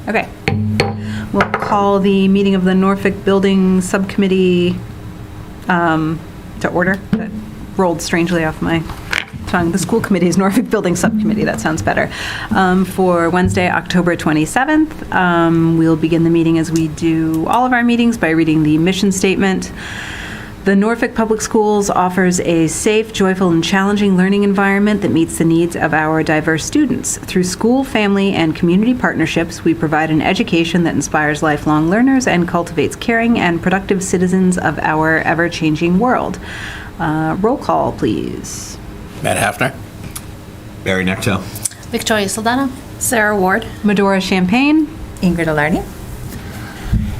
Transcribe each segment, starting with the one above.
Okay. We'll call the meeting of the Norfolk Building Subcommittee to order. That rolled strangely off my tongue. The school committee's Norfolk Building Subcommittee, that sounds better. For Wednesday, October 27th, we'll begin the meeting as we do all of our meetings by reading the mission statement. The Norfolk Public Schools offers a safe, joyful, and challenging learning environment that meets the needs of our diverse students. Through school, family, and community partnerships, we provide an education that inspires lifelong learners and cultivates caring and productive citizens of our ever-changing world. Roll call, please. Matt Hafner. Barry Necto. Victoria Saldana. Sarah Ward. Medora Champagne. Ingrid Alardi.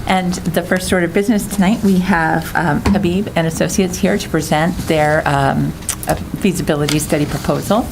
And the first order of business tonight, we have Habib and Associates here to present their feasibility study proposal.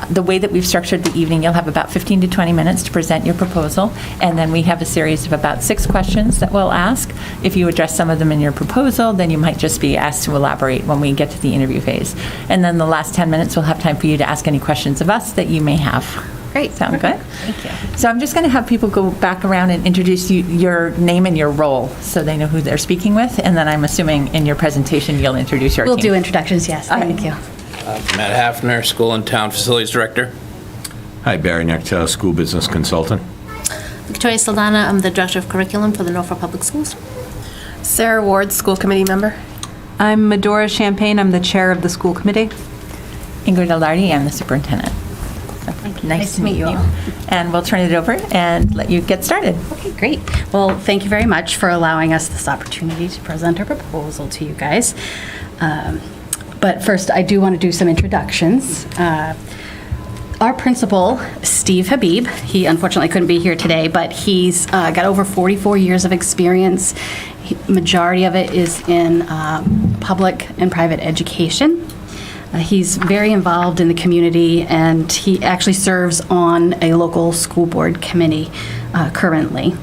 The way that we've structured the evening, you'll have about 15 to 20 minutes to present your proposal, and then we have a series of about 6 questions that we'll ask. If you address some of them in your proposal, then you might just be asked to elaborate when we get to the interview phase. And then the last 10 minutes, we'll have time for you to ask any questions of us that you may have. Great. Sound good? Thank you. So I'm just going to have people go back around and introduce your name and your role so they know who they're speaking with. And then I'm assuming in your presentation you'll introduce your We'll team. do introductions, yes. Thank you. Matt Hafner, School and Town Facilities Director. Hi, Barry Necto, School Business Consultant. Victoria Saldana, I'm the Director of Curriculum for the Norfolk Public Schools. Sarah Ward, School Committee Member. I'm Medora Champagne. I'm the chair of the school committee. Ingrid Alardi, I'm the Superintendent. Nice to meet you all. And we'll turn it over and let you get started. Okay, great. Well, thank you very much for allowing us this opportunity to present our proposal to you guys. But first, I do want to do some introductions. Our principal, Steve Habib, he unfortunately couldn't be here today, but he's got over 44 years of experience. Majority of it is in public and private education. He's very involved in the community, and he actually serves on a local school board committee currently.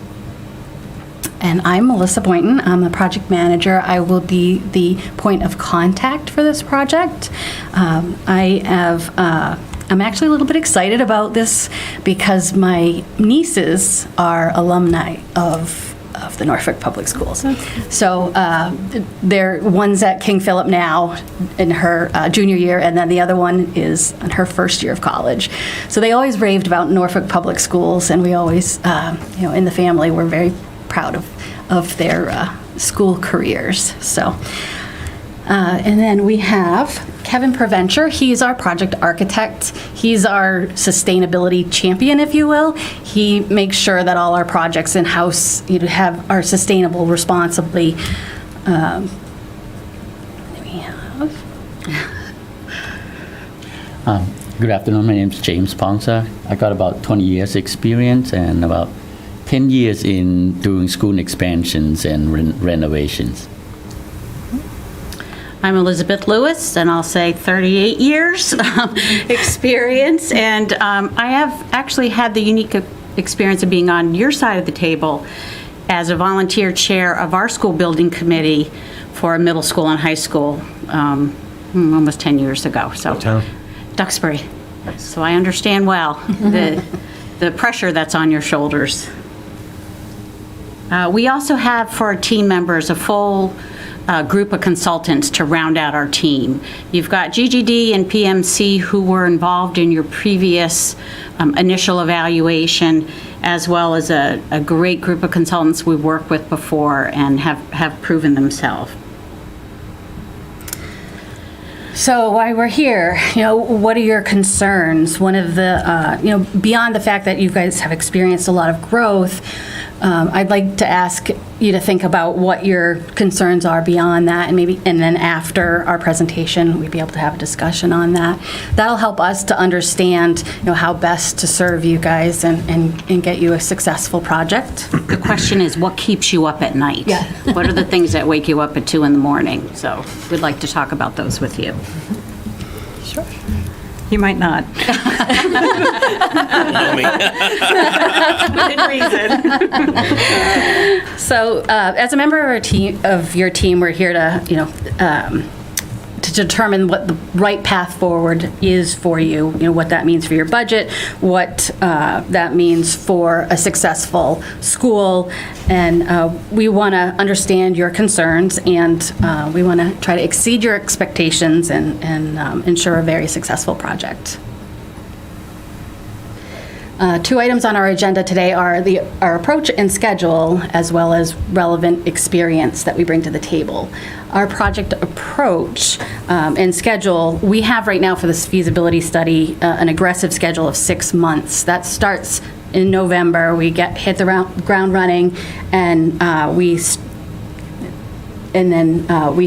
And I'm Melissa Boynton. I'm the project manager. I will be the point of contact for this project. I'm actually a little bit excited about this because my nieces are alumni of the Norfolk Public Schools. So they're one's at King Philip now in her junior year, and then the other one is in her first year of college. So they always raved about Norfolk Public Schools, and we always, in the family, we're very proud of their school careers. So, and then we have Kevin Preventure. He's our project architect. He's our sustainability champion, if you will. He makes sure that all our projects in-house are sustainable responsibly. Good afternoon. My name is James Ponsa. I got about 20 years experience and about 10 years in doing school expansions and renovations. I'm Elizabeth Lewis, and I'll say 38 years experience. And I have actually had the unique experience of being on your side of the table as a volunteer chair of our school building committee for a middle school and high school almost 10 years ago. So, What town? Duxbury. Nice. So I understand well the pressure that's on your shoulders. We also have for our team members a full group of consultants to round out our team. You've got GGD and PMC who were involved in your previous initial evaluation, as well as a great group of consultants we've worked with before and have proven themselves. So why we're here, what are your concerns? One of the, beyond the fact that you guys have experienced a lot of growth, I'd like to ask you to think about what your concerns are beyond that, and then after our presentation, we'd be able to have a discussion on that. That'll help us to understand, how best to serve you guys and get you a successful project. The question is, what keeps you up at night? Yeah. What are the things that wake you up at 2 in the morning? So we'd like to talk about those with you. Sure. You might not. Within reason. So, as a member of your team, we're here to, to determine what the right path forward is for you, what that means for your budget, what that means for a successful school. And we want to understand your concerns, and we want to try to exceed your expectations and ensure a very successful project. 2 items on our agenda today are our approach and schedule, as well as relevant experience that we bring to the table. Our project approach and schedule, we have right now for this feasibility study an aggressive schedule of 6 months. That starts in November. We hit the ground running, and we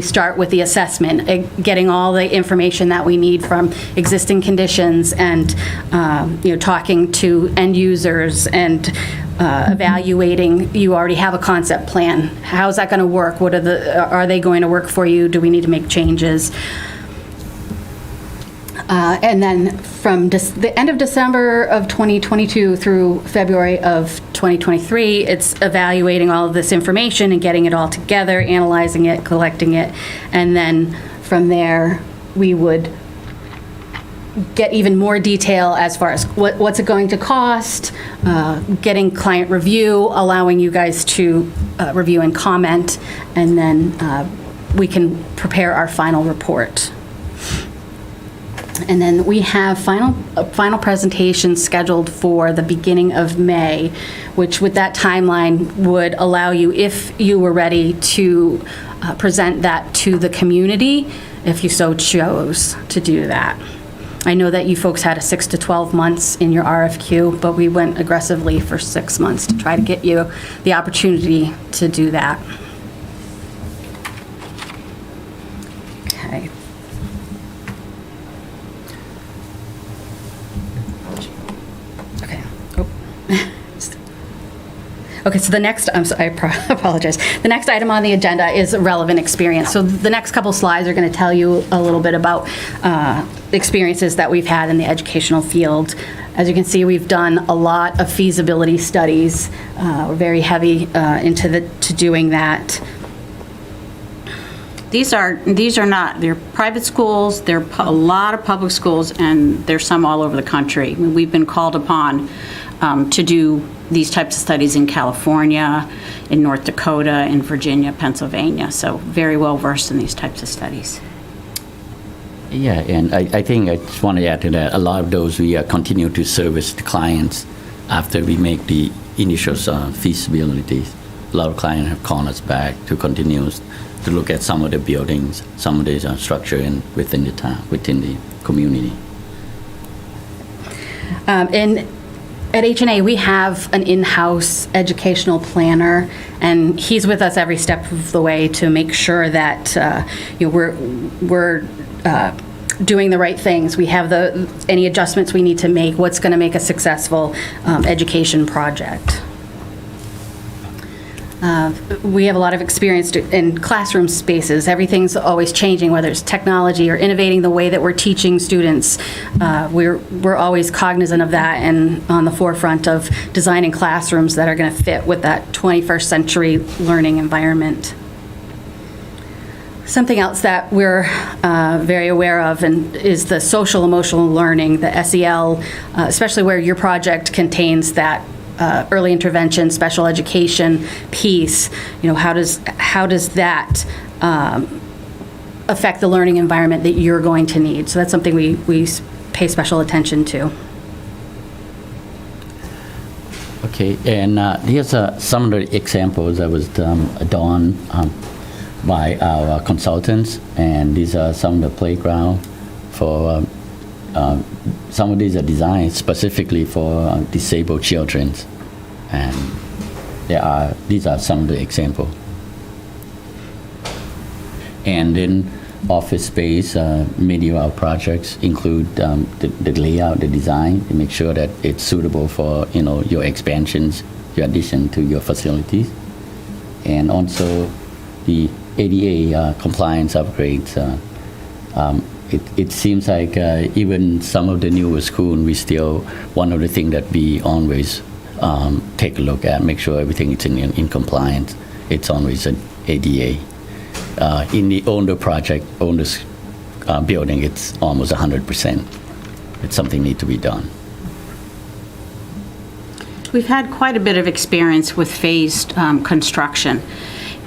start with the assessment, getting all the information that we need from existing conditions, and talking to end users and evaluating. You already have a concept plan. How's that going to work? Are they going to work for you? Do we need to make changes? And then from the end of December of 2022 through February of 2023, it's evaluating all of this information and getting it all together, analyzing it, collecting it, and then from there, we would get even more detail as far as what's it going to cost, getting client review, allowing you guys to review and comment, and then we can prepare our final report. And then we have final presentation scheduled for the beginning of May, which with that timeline would allow you, if you were ready, to present that to the community, if you so chose to do that. I know that you folks had a 6 to 12 months in your RFQ, but we went aggressively for 6 months to try to get you the opportunity to do that. Okay. Okay, so the next, I apologize. The next item on the agenda is relevant experience. So the next couple slides are going to tell you a little bit about the experiences that we've had in the educational field. As you can see, we've done a lot of feasibility studies. We're very heavy into doing that. These are not, they're private schools, they're a lot of public schools, and there's some all over the country. I mean, we've been called upon to do these types of studies in California, in North Dakota, in Virginia, Pennsylvania, so very well versed in these types of studies. Yeah, and I think I just want to add to that, a lot of those we continue to service the clients after we make the initial feasibilities. A lot of clients have called us back to continue to look at some of the buildings, some of the structure within the town, within the community. At H&A, we have an in-house educational planner, and he's with us every step of the way to make sure that we're doing the right things. We have any adjustments we need to make, what's going to make a successful education project. We have a lot of experience in classroom spaces. Everything's always changing, whether it's technology or innovating the way that we're teaching students. We're always cognizant of that and on the forefront of designing classrooms that are going to fit with that 21st century learning environment. Something else that we're very aware of is the social emotional learning, the SEL, especially where your project contains that early intervention, special education piece. How does that affect the learning environment that you're going to need? So that's something we pay special attention to. Okay, and here's some of the examples that was done by our consultants, and these are some of the playground for some of these are designed specifically for disabled children, and these are some of the examples. And then office space, many of our projects include the layout, the design, to make sure that it's suitable for your expansions, your addition to your facilities, and also the ADA compliance upgrades. It seems like even some of the newer schools, we still, one of the things that we always take a look at, make sure everything is in compliance. It's always an ADA. In the older project, older building, it's almost 100%. It's something need to be done. We've had quite a bit of experience with phased construction.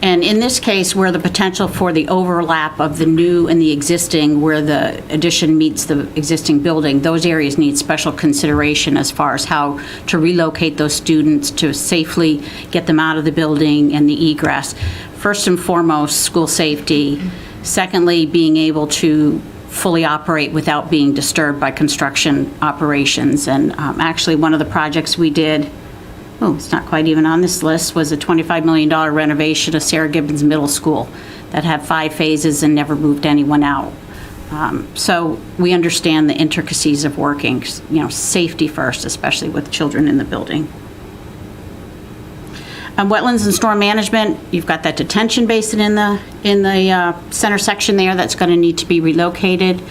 And in this case, where the potential for the overlap of the new and the existing, where the addition meets the existing building, those areas need special consideration as far as how to relocate those students to safely get them out of the building and the egress. First and foremost, school safety. Secondly, being able to fully operate without being disturbed by construction operations. And actually, one of the projects we did, it's not quite even on this list, was a $25 million renovation of Sarah Gibbons Middle School that had 5 phases and never moved anyone out. So we understand the intricacies of working, safety first, especially with children in the building. Wetlands and storm management, you've got that detention basin in the center section there that's going to need to be relocated.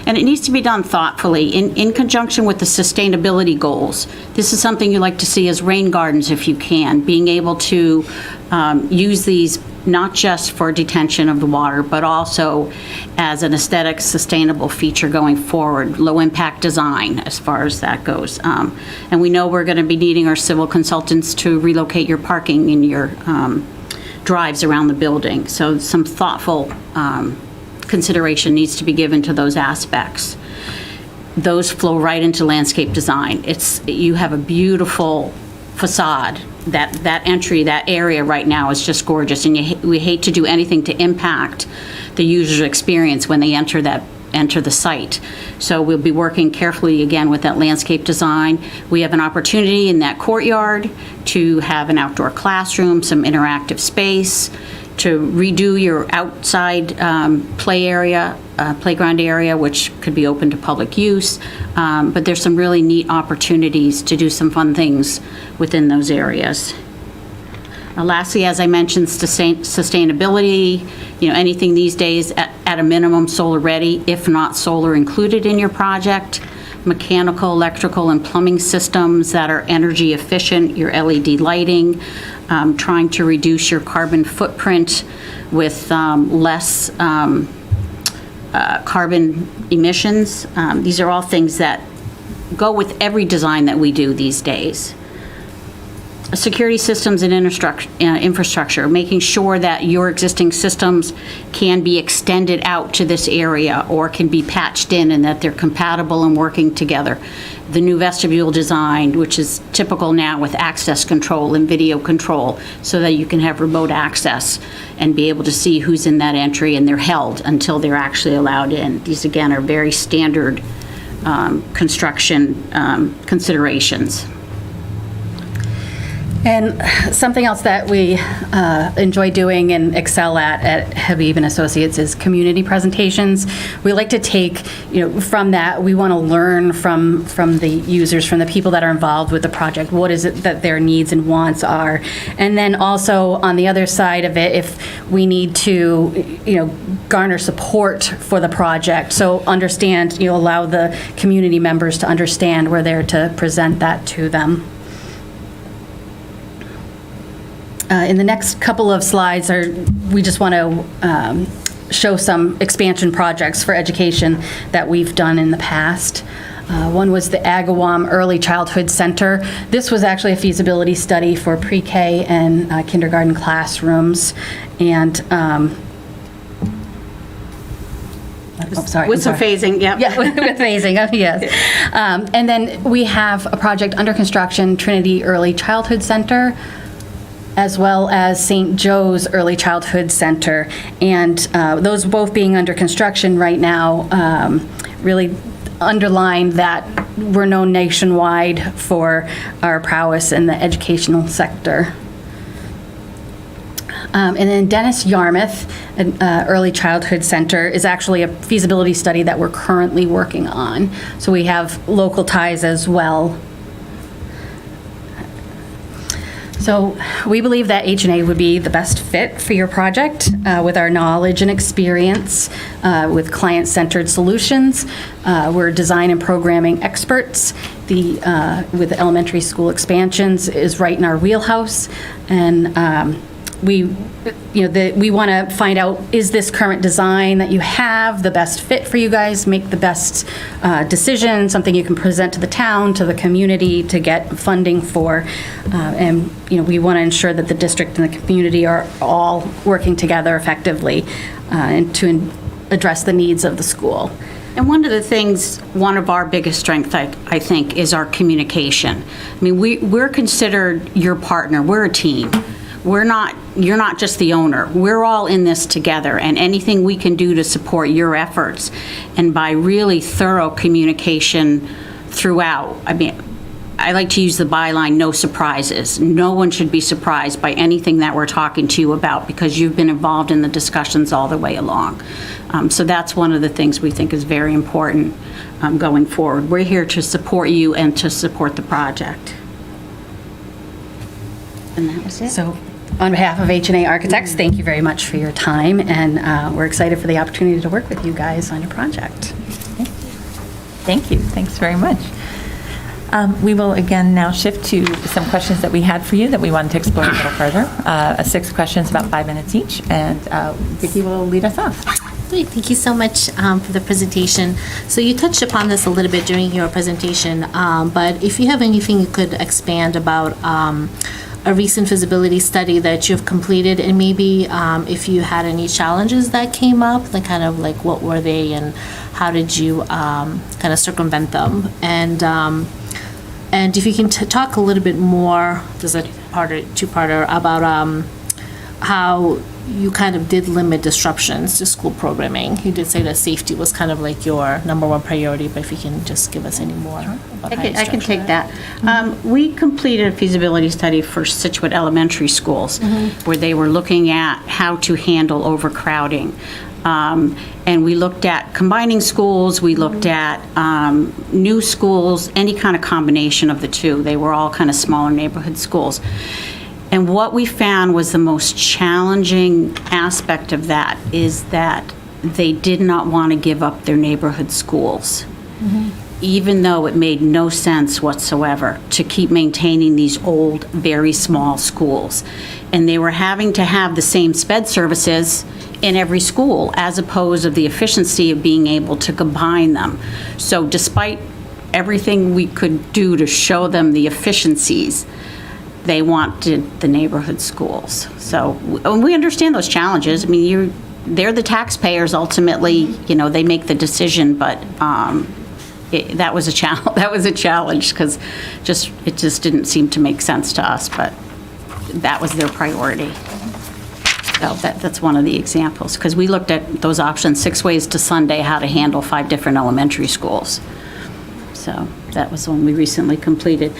And it needs to be done thoughtfully in conjunction with the sustainability goals. This is something you like to see as rain gardens if you can, being able to use these not just for detention of the water, but also as an aesthetic, sustainable feature going forward, low-impact design as far as that goes. And we know we're going to be needing our civil consultants to relocate your parking in your drives around the building. So some thoughtful consideration needs to be given to those aspects. Those flow right into landscape design. You have a beautiful facade. That entry, that area right now is just gorgeous, and we hate to do anything to impact the user's experience when they enter the site. So we'll be working carefully again with that landscape design. We have an opportunity in that courtyard to have an outdoor classroom, some interactive space, to redo your outside playground area, which could be open to public use. But there's some really neat opportunities to do some fun things within those areas. Lastly, as I mentioned, sustainability, anything these days at a minimum solar ready, if not solar included in your project. Mechanical, electrical, and plumbing systems that are energy efficient, your LED lighting, trying to reduce your carbon footprint with less carbon emissions. These are all things that go with every design that we do these days. Security systems and infrastructure, making sure that your existing systems can be extended out to this area or can be patched in and that they're compatible and working together. The new vestibule design, which is typical now with access control and video control, so that you can have remote access and be able to see who's in that entry, and they're held until they're actually allowed in. These, again, are very standard construction considerations. And something else that we enjoy doing and excel at Habib and Associates is community presentations. We like to take, from that, we want to learn from the users, from the people that are involved with the project. What is it that their needs and wants are? And then also on the other side of it, if we need to, garner support for the project. So understand, allow the community members to understand we're there to present that to them. In the next couple of slides, we just want to show some expansion projects for education that we've done in the past. One was the Agawam Early Childhood Center. This was actually a feasibility study for pre-K and kindergarten classrooms. And With some phasing, yeah. Yeah, with phasing, yes. And then we have a project under construction, Trinity Early Childhood Center, as well as St. Joe's Early Childhood Center. And those both being under construction right now really underline that we're known nationwide for our prowess in the educational sector. And then Dennis Yarmouth, an Early Childhood Center, is actually a feasibility study that we're currently working on. So we have local ties as well. So we believe that H&A would be the best fit for your project with our knowledge and experience with client-centered solutions. We're design and programming experts. With the elementary school expansions is right in our wheelhouse. And we want to find out, is this current design that you have the best fit for you guys, make the best decision, something you can present to the town, to the community to get funding for. And, we want to ensure that the district and the community are all working together effectively and to address the needs of the school. And one of the things, one of our biggest strengths, I think, is our communication. I mean, we're considered your partner. We're a team. You're not just the owner. We're all in this together, and anything we can do to support your efforts, and by really thorough communication throughout. I mean, I like to use the byline, no surprises. No one should be surprised by anything that we're talking to you about, because you've been involved in the discussions all the way along. So that's one of the things we think is very important going forward. We're here to support you and to support the project. And that was it. So on behalf of H&A Architects, thank you very much for your time, and we're excited for the opportunity to work with you guys on your project. Thank you. Thanks very much. We will again now shift to some questions that we had for you that we wanted to explore a little further. 6 questions, about 5 minutes each, and Vicki will lead us off. Great, thank you so much for the presentation. So you touched upon this a little bit during your presentation, but if you have anything you could expand about a recent feasibility study that you've completed, and maybe if you had any challenges that came up, like kind of like what were they and how did you kind of circumvent them? And if you can talk a little bit more, there's a two-parter about how you kind of did limit disruptions to school programming. You did say that safety was kind of like your #1 priority, but if you can just give us any more about how you I can structured take it. that. We completed a feasibility study for Situate Elementary Schools, where they were looking at how to handle overcrowding. And we looked at combining schools, we looked at new schools, any kind of combination of the two. They were all kind of smaller neighborhood schools. And what we found was the most challenging aspect of that is that they did not want to give up their neighborhood schools, even though it made no sense whatsoever to keep maintaining these old, very small schools. And they were having to have the same sped services in every school, as opposed to the efficiency of being able to combine them. So despite everything we could do to show them the efficiencies, they wanted the neighborhood schools. So we understand those challenges. I mean, they're the taxpayers ultimately. They make the decision, but that was a challenge. That was a challenge because it just didn't seem to make sense to us. But that was their priority. So that's one of the examples, because we looked at those options, 6 ways to Sunday, how to handle 5 different elementary schools. So that was one we recently completed.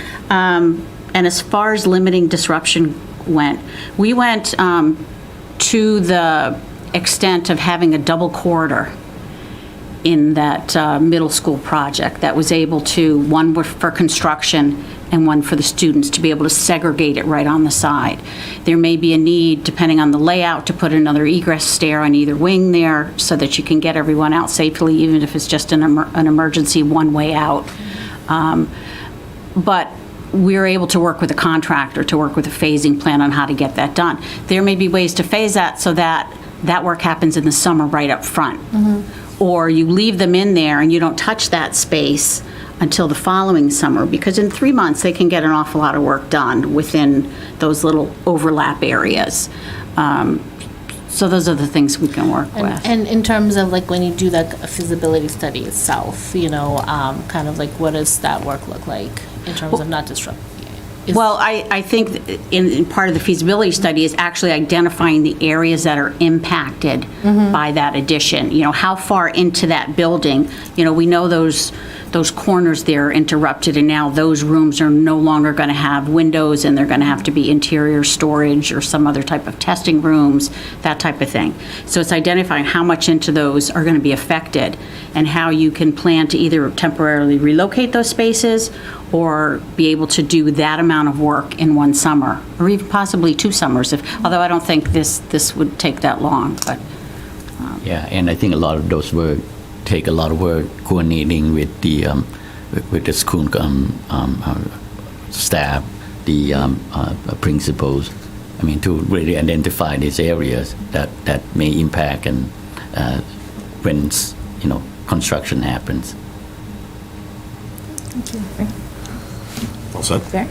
And as far as limiting disruption went, we went to the extent of having a double corridor in that middle school project that was able to, one for construction and one for the students, to be able to segregate it right on the side. There may be a need, depending on the layout, to put another egress stair on either wing there so that you can get everyone out safely, even if it's just an emergency one-way out. But we're able to work with a contractor to work with a phasing plan on how to get that done. There may be ways to phase that so that that work happens in the summer right up front. Or you leave them in there and you don't touch that space until the following summer, because in 3 months they can get an awful lot of work done within those little overlap areas. So those are the things we can work with. And in terms of like when you do the feasibility study itself, kind of like what does that work look like in terms of not disrupting? Well, I think in part of the feasibility study is actually identifying the areas that are impacted by that addition. How far into that building, we know those corners there are interrupted, and now those rooms are no longer going to have windows, and they're going to have to be interior storage or some other type of testing rooms, that type of thing. So it's identifying how much into those are going to be affected and how you can plan to either temporarily relocate those spaces or be able to do that amount of work in one summer, or even possibly 2 summers, although I don't think this would take that long. But Yeah, and I think a lot of those work take a lot of work coordinating with the school staff, the principals, I mean, to really identify these areas that may impact and when, construction happens. All set? Barry?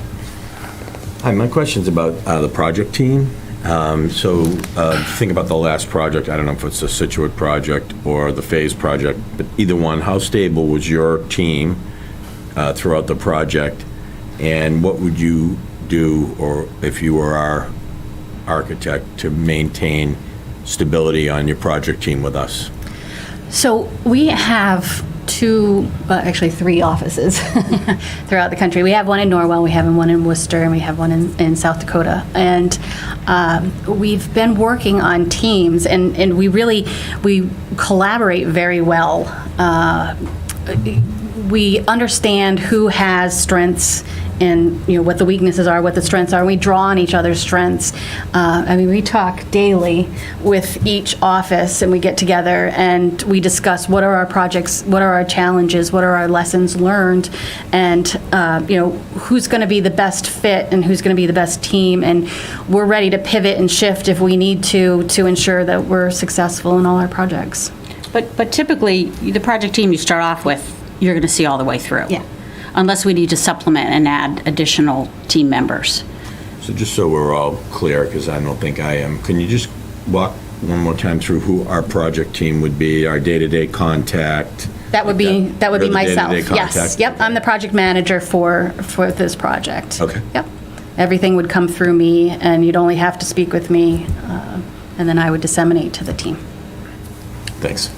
Hi, my question's about the project team. Think about the last project, I don't know if it's the Situate project or the Phase project, but either one, how stable was your team throughout the project? And what would you do, or if you were our architect, to maintain stability on your project team with us? So we have actually three offices throughout the country. We have one in Norwell, we have one in Worcester, and we have one in South Dakota. And we've been working on teams, and we collaborate very well. We understand who has strengths and what the weaknesses are, what the strengths are. We draw on each other's strengths. We talk daily with each office, and we get together and we discuss what are our projects, what are our challenges, what are our lessons learned, and who's going to be the best fit and who's going to be the best team. And we're ready to pivot and shift if we need to ensure that we're successful in all our projects. But typically, the project team you start off with, you're going to see all the way through. Yeah. Unless we need to supplement and add additional team members. So just so we're all clear, because I don't think I am, can you just walk one more time through who our project team would be, our day-to-day contact? That would be You're the myself. day-to-day Yes. contact? Yep. I'm the project manager for this project. Okay. Yep. Everything would come through me, and you'd only have to speak with me, and then I would disseminate to the team. Thanks.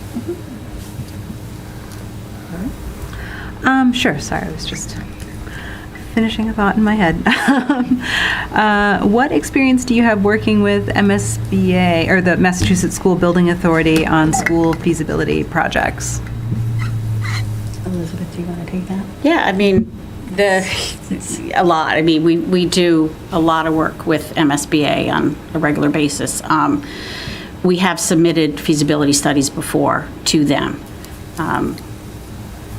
Sure, sorry, I was just finishing a thought in my head. What experience do you have working with MSBA, or the Massachusetts School Building Authority, on school feasibility projects? Elizabeth, do you want to take that? Yeah, a lot. We do a lot of work with MSBA on a regular basis. We have submitted feasibility studies before to them.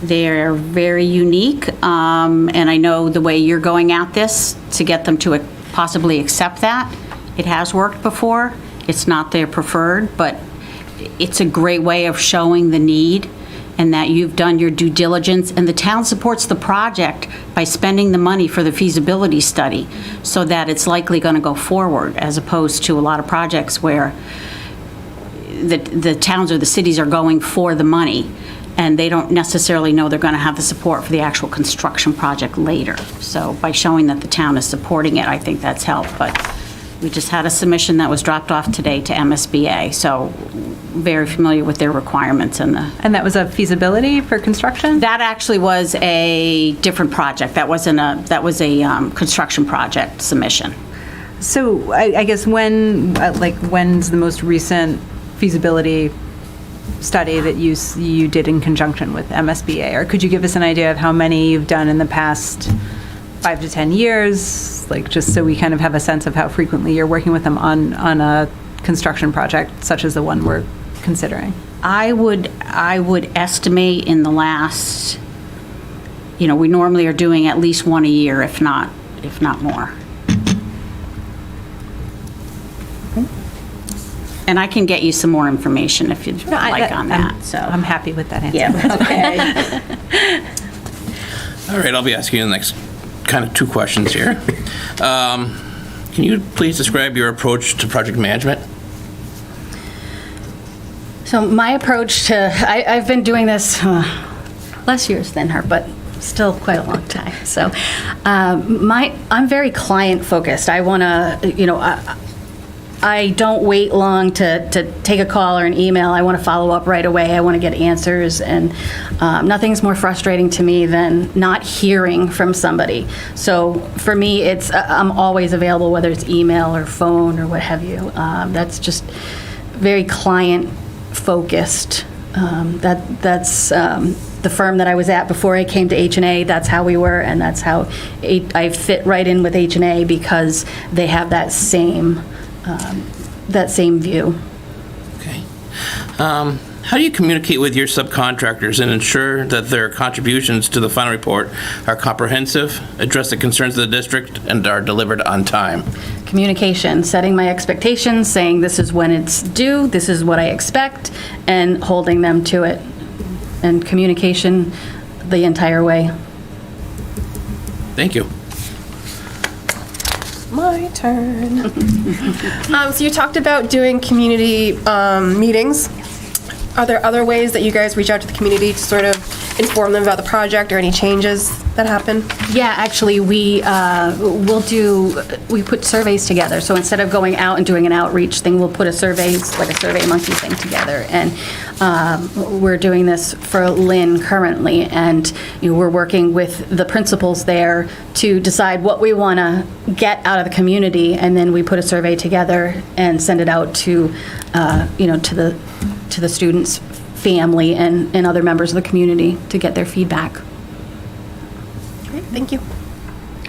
They're very unique, and I know the way you're going at this to get them to possibly accept that. It has worked before. It's not their preferred, but it's a great way of showing the need and that you've done your due diligence, and the town supports the project by spending the money for the feasibility study so that it's likely going to go forward, as opposed to a lot of projects where the towns or the cities are going for the money and they don't necessarily know they're going to have the support for the actual construction project later. So by showing that the town is supporting it, I think that's helped. But we just had a submission that was dropped off today to MSBA, so very familiar with their requirements and the... And that was a feasibility for construction? That actually was a different project. That was a construction project submission. So I guess when's the most recent feasibility study that you did in conjunction with MSBA? Or could you give us an idea of how many you've done in the past 5 to 10 years? Just so we kind of have a sense of how frequently you're working with them on a construction project such as the one we're considering. I would estimate in the last, we normally are doing at least one a year, if not more. And I can get you some more information if you'd like on that. So I'm happy with that answer. Yeah. Okay. All right, I'll be asking you the next kind of 2 questions here. Can you please describe your approach to project management? So my approach to, I've been doing this less years than her, but still quite a long time. So I'm very client focused. I want to, I don't wait long to take a call or an email. I want to follow up right away. I want to get answers, and nothing's more frustrating to me than not hearing from somebody. So for me, I'm always available, whether it's email or phone or what have you. That's just very client focused. That's the firm that I was at before I came to H&A. That's how we were, and that's how I fit right in with H&A because they have that same view. Okay. How do you communicate with your subcontractors and ensure that their contributions to the final report are comprehensive, address the concerns of the district, and are delivered on time? Communication, setting my expectations, saying this is when it's due, this is what I expect, and holding them to it. And communication the entire way. Thank you. My turn. So you talked about doing community meetings. Are there other ways that you guys reach out to the community to sort of inform them about the project or any changes that happen? Yeah, actually, we put surveys together. So instead of going out and doing an outreach thing, we'll put a survey, like a Survey Monkey thing together. And we're doing this for Lynn currently, and we're working with the principals there to decide what we want to get out of the community, and then we put a survey together and send it out to, to the students' family and other members of the community to get their feedback. Great, thank you.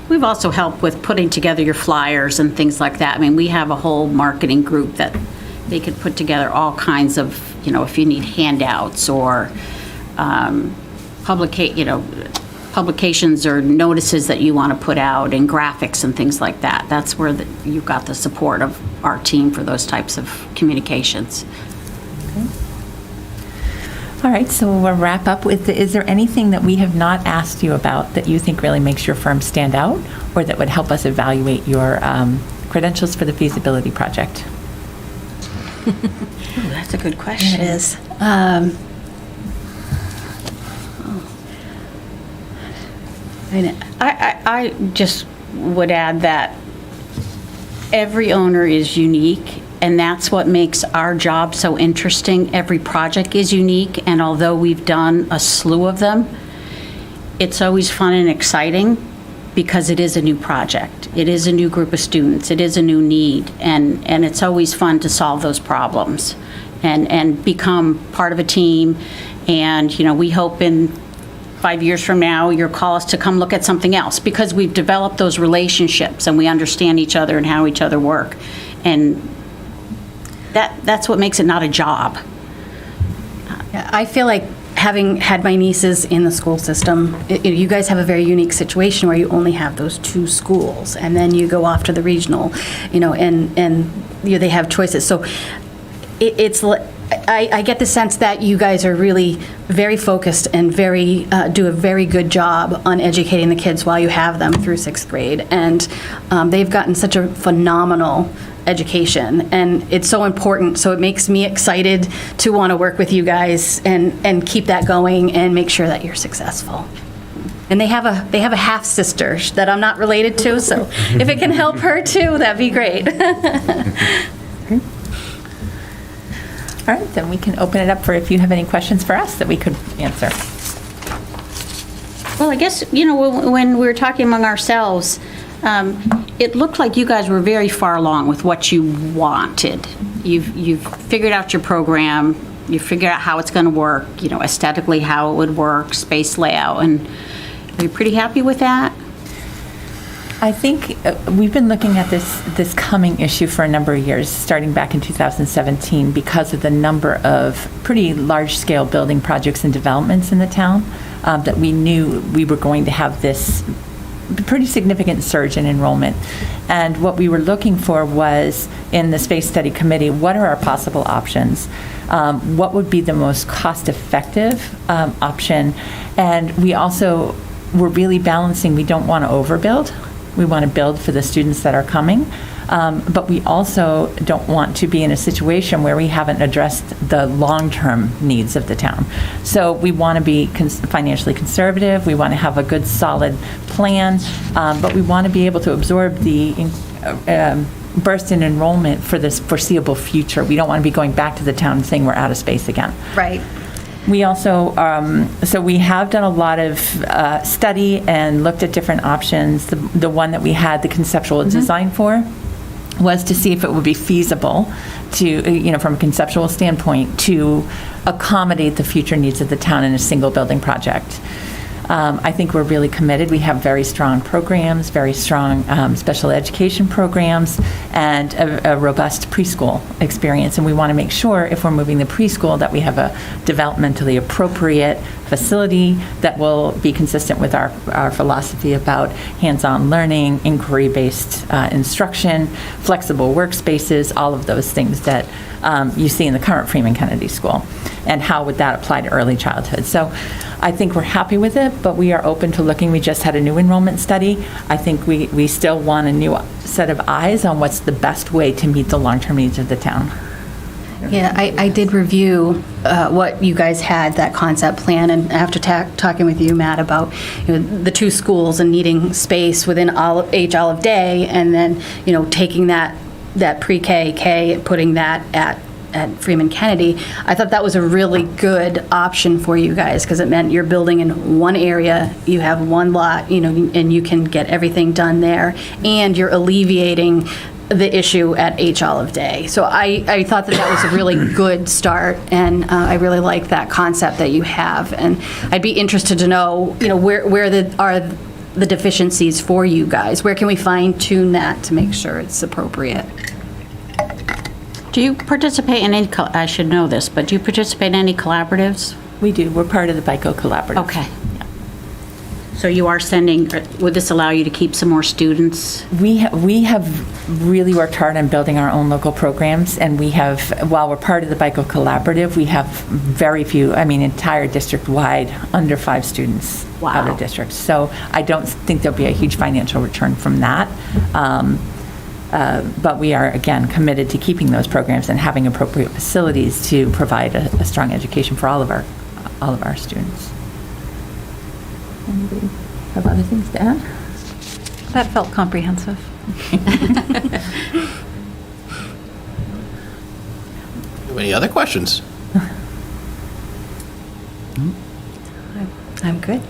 We've also helped with putting together your flyers and things like that. I mean, we have a whole marketing group that they could put together all kinds of, if you need handouts or publications or notices that you want to put out and graphics and things like that. That's where you've got the support of our team for those types of communications. All right, so we'll wrap up with, is there anything that we have not asked you about that you think really makes your firm stand out, or that would help us evaluate your credentials for the feasibility project? Ooh, that's a good question. It is. I just would add that every owner is unique, and that's what makes our job so interesting. Every project is unique, and although we've done a slew of them, it's always fun and exciting because it is a new project. It is a new group of students. It is a new need, and it's always fun to solve those problems and become part of a team. And, we hope in 5 years from now, you'll call us to come look at something else because we've developed those relationships and we understand each other and how each other work. And that's what makes it not a job. Yeah, I feel like having had my nieces in the school system, you guys have a very unique situation where you only have those two schools, and then you go off to the regional, and they have choices. So I get the sense that you guys are really very focused and do a very good job on educating the kids while you have them through 6th grade, and they've gotten such a phenomenal education, and it's so important. So it makes me excited to want to work with you guys and keep that going and make sure that you're successful. And they have a half sister that I'm not related to, so if it can help her too, that'd be great. All right, then we can open it up for if you have any questions for us that we could answer. Well, I guess, when we were talking among ourselves, it looked like you guys were very far along with what you wanted. You've figured out your program, you figured out how it's going to work, aesthetically how it would work, space layout, and are you pretty happy with that? I think we've been looking at this coming issue for a number of years, starting back in 2017, because of the number of pretty large-scale building projects and developments in the town, that we knew we were going to have this pretty significant surge in enrollment. And what we were looking for was, in the Space Study Committee, what are our possible options? What would be the most cost-effective option? And we also were really balancing, we don't want to overbuild. We want to build for the students that are coming, but we also don't want to be in a situation where we haven't addressed the long-term needs of the town. So we want to be financially conservative, we want to have a good, solid plan, but we want to be able to absorb the burst in enrollment for this foreseeable future. We don't want to be going back to the town and saying we're out of space again. Right. We also, so we have done a lot of study and looked at different options. The one that we had the conceptual design for was to see if it would be feasible to, from a conceptual standpoint, to accommodate the future needs of the town in a single building project. I think we're really committed. We have very strong programs, very strong special education programs, and a robust preschool experience. And we want to make sure, if we're moving the preschool, that we have a developmentally appropriate facility that will be consistent with our philosophy about hands-on learning, inquiry-based instruction, flexible workspaces, all of those things that you see in the current Freeman Kennedy School. And how would that apply to early childhood? So I think we're happy with it, but we are open to looking. We just had a new enrollment study. I think we still want a new set of eyes on what's the best way to meet the long-term needs of the town. Yeah, I did review what you guys had, that concept plan, and after talking with you, Matt, about the two schools and needing space within Olive Day, and then taking that pre-K, K, putting that at Freeman Kennedy, I thought that was a really good option for you guys, because it meant you're building in one area, you have one lot, and you can get everything done there, and you're alleviating the issue at Olive Day. So I thought that was a really good start, and I really like that concept that you have, and I'd be interested to know, where are the deficiencies for you guys? Where can we fine tune that to make sure it's appropriate? Do you participate in any, I should know this, but do you participate in any collaboratives? We do. We're part of the BICO Collaborative. Okay. So you are sending, would this allow you to keep some more students? We have really worked hard on building our own local programs, and we have, while we're part of the BICO Collaborative, we have very few, entire district-wide, under 5 students out of districts. So I don't think there'll be a huge financial return from that. But we are, again, committed to keeping those programs and having appropriate facilities to provide a strong education for all of our students. Anybody have other things to add? That felt comprehensive. Any other questions? I'm good.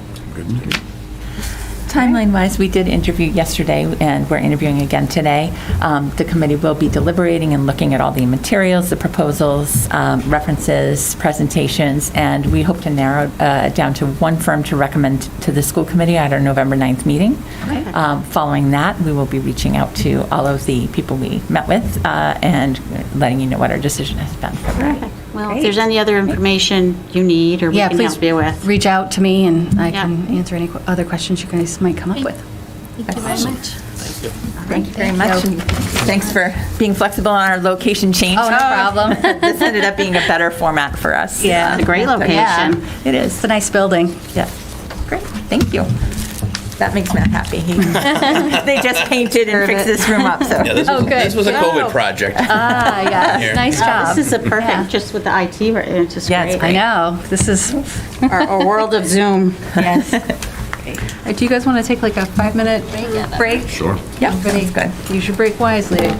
Timeline-wise, we did interview yesterday, and we're interviewing again today. The committee will be deliberating and looking at all the materials, the proposals, references, presentations, and we hope to narrow down to one firm to recommend to the school committee at our November 9th meeting. Okay. Following that, we will be reaching out to all of the people we met with and letting you know what our decision has been. Perfect. Well, if there's any other information you need or we can help you with. Reach out to me, and I can answer any other questions you guys might come up with. Thank you very much. Thank you very much. And thanks for being flexible on our location change. Oh, no problem. This ended up being a better format for us. Yeah. It's a great location. Yeah. It is. It's a nice building. Yeah. Great. Thank you. That makes Matt happy. They just painted and fixed this room up, so. Yeah, this was a COVID project. Yeah, Here. nice job. This is a perfect, just with the IT, it's just Yeah, it's great. I know, this is, Our world of Zoom. yes. Do you guys want to take like a 5-minute break? Sure. Yeah, that's good. Use your break wisely.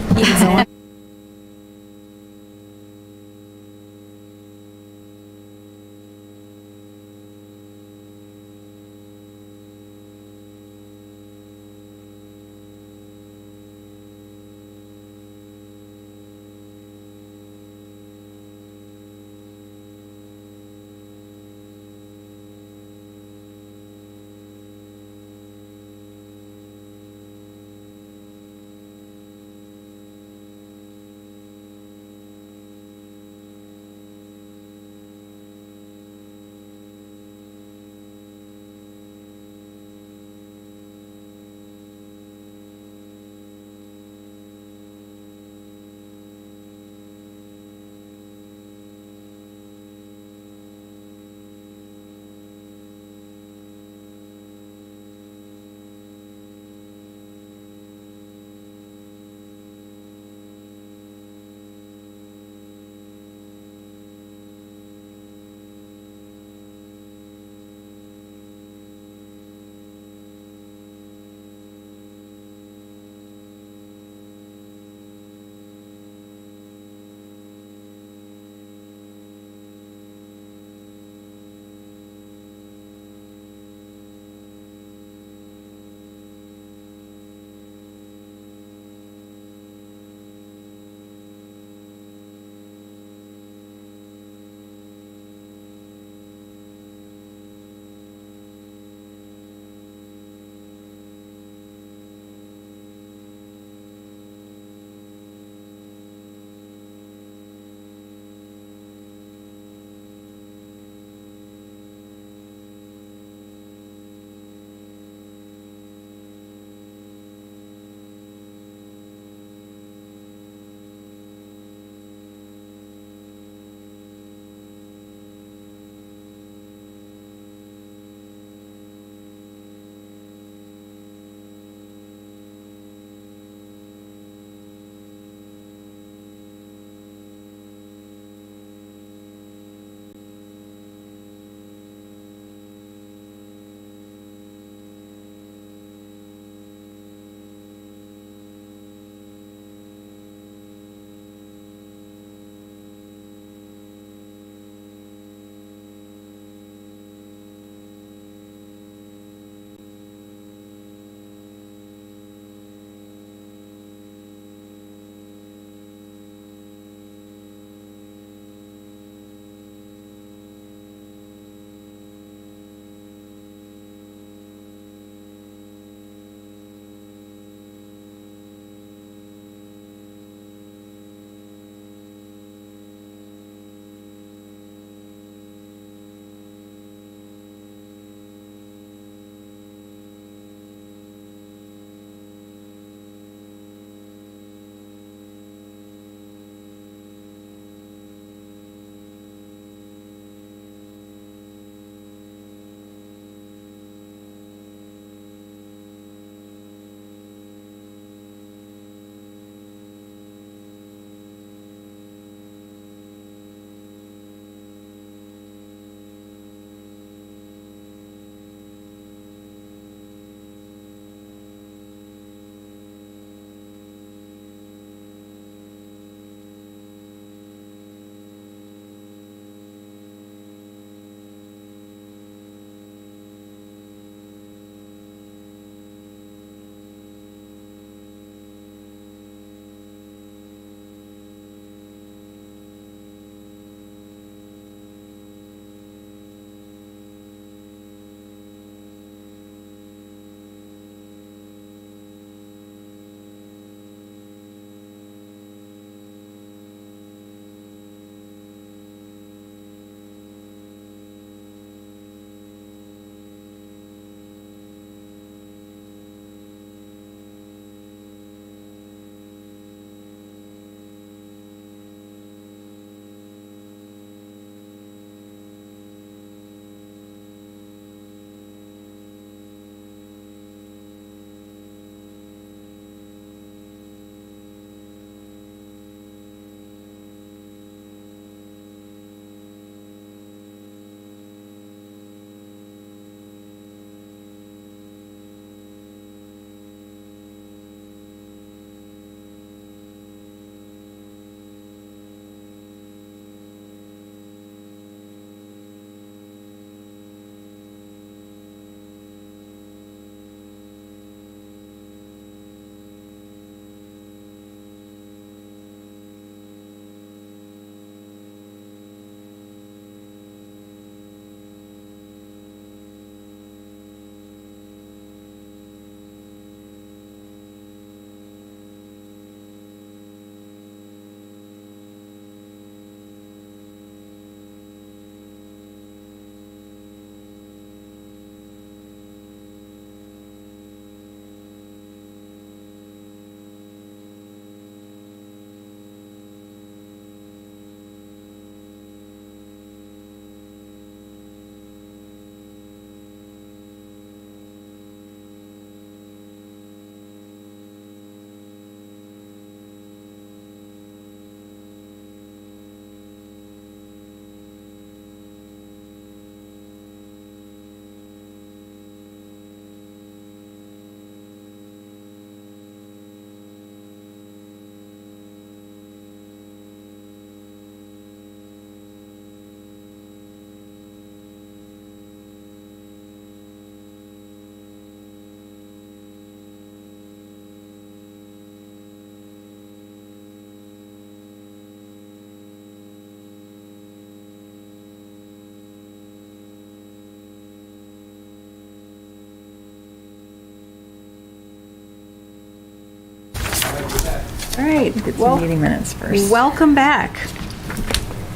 All right. Get Well, some meeting minutes first. welcome back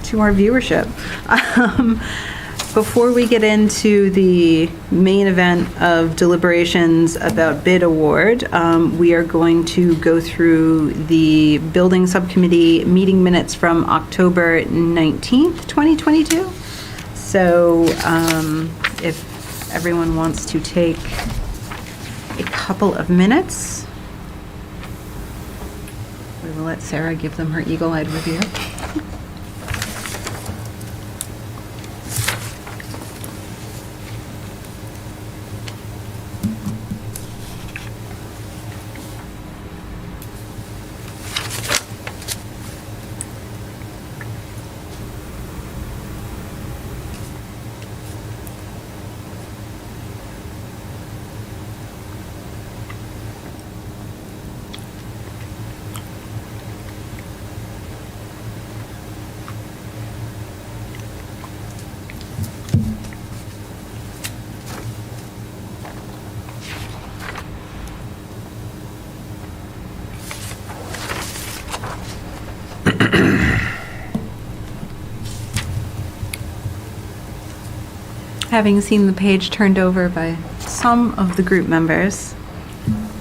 to our viewership. Before we get into the main event of deliberations about bid award, we are going to go through the building subcommittee meeting minutes from October 19th, 2022. So if everyone wants to take a couple of minutes, we will let Sarah give them her eagle-eyed review. Having seen the page turned over by some of the group members,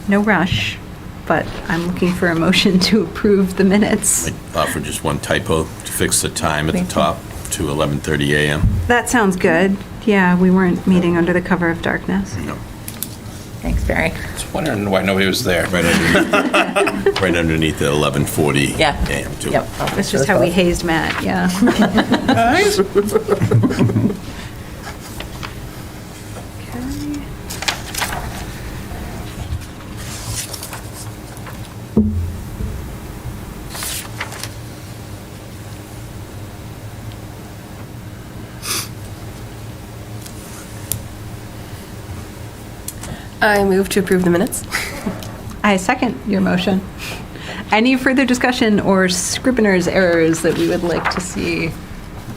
no rush, but I'm looking for a motion to approve the minutes. I'd offer just one typo to fix the time at the Thank you. top to 11:30 a.m. That sounds good. Yeah, we weren't meeting under the cover of darkness. No, Thanks, Barry. Just wondering why nobody was there. right underneath the 11:40 Yeah. a.m. too. Yep. That's just how we hazed Matt, yeah. Okay. I move to approve the minutes. I second your motion. Any further discussion or scrivener's errors that we would like to see?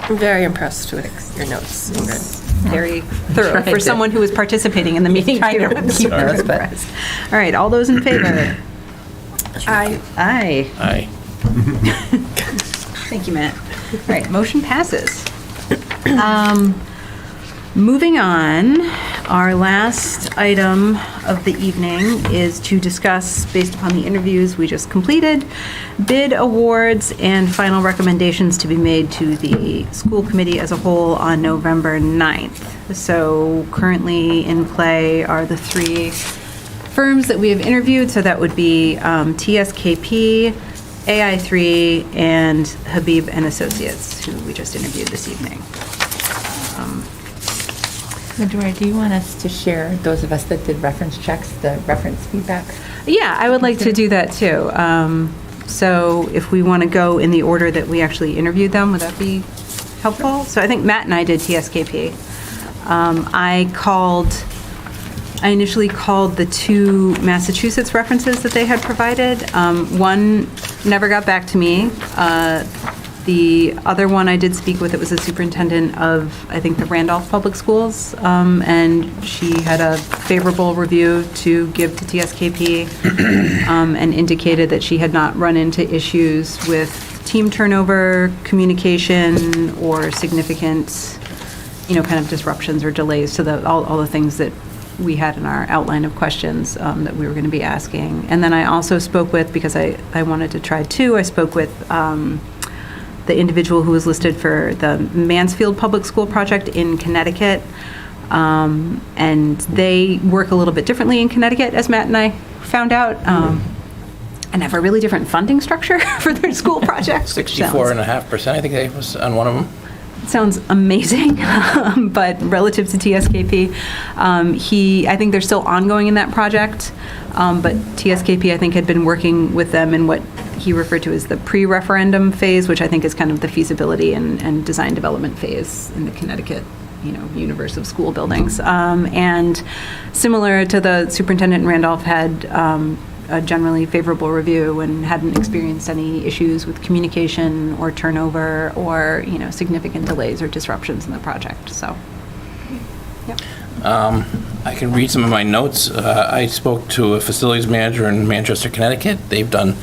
I'm very impressed with your notes, Ingrid. Very thorough Tried for to- someing who was participating in the meeting. Trying to too. I'm keep super notes, but- impressed. All right, all those in favor? I Aye. Aye. Thank you, Matt. All right, motion passes. Moving on, our last item of the evening is to discuss, based upon the interviews we just completed, bid awards and final recommendations to be made to the school committee as a whole on November 9th. So currently in play are the three firms that we have interviewed, so that would be TSKP, AI3, and Habib and Associates, who we just interviewed this evening. Medora, do you want us to share, those of us that did reference checks, the reference feedback? Yeah, I would like to do that too. So if we want to go in the order that we actually interviewed them, would that be helpful? So I think Matt and I did TSKP. I initially called the two Massachusetts references that they had provided. One never got back to me. The other one I did speak with, it was the superintendent of, I think, the Randolph Public Schools, and she had a favorable review to give to TSKP, and indicated that she had not run into issues with team turnover, communication, or significant, kind of disruptions or delays to all the things that we had in our outline of questions that we were going to be asking. And then I also spoke with, because I wanted to try two, I spoke with the individual who was listed for the Mansfield Public School project in Connecticut. And they work a little bit differently in Connecticut, as Matt and I found out, and have a really different funding structure for their school projects. which sounds- 64.5%, I think that was on one of them. Sounds amazing, but relative to TSKP, I think they're still ongoing in that project, but TSKP, I think, had been working with them in what he referred to as the pre-referendum phase, which I think is kind of the feasibility and design development phase in the Connecticut, universe of school buildings. And similar to the superintendent in Randolph, had a generally favorable review and hadn't experienced any issues with communication or turnover or, significant delays or disruptions in the project, so. Yep. I can read some of my notes. I spoke to a facilities manager in Manchester, Connecticut. They've done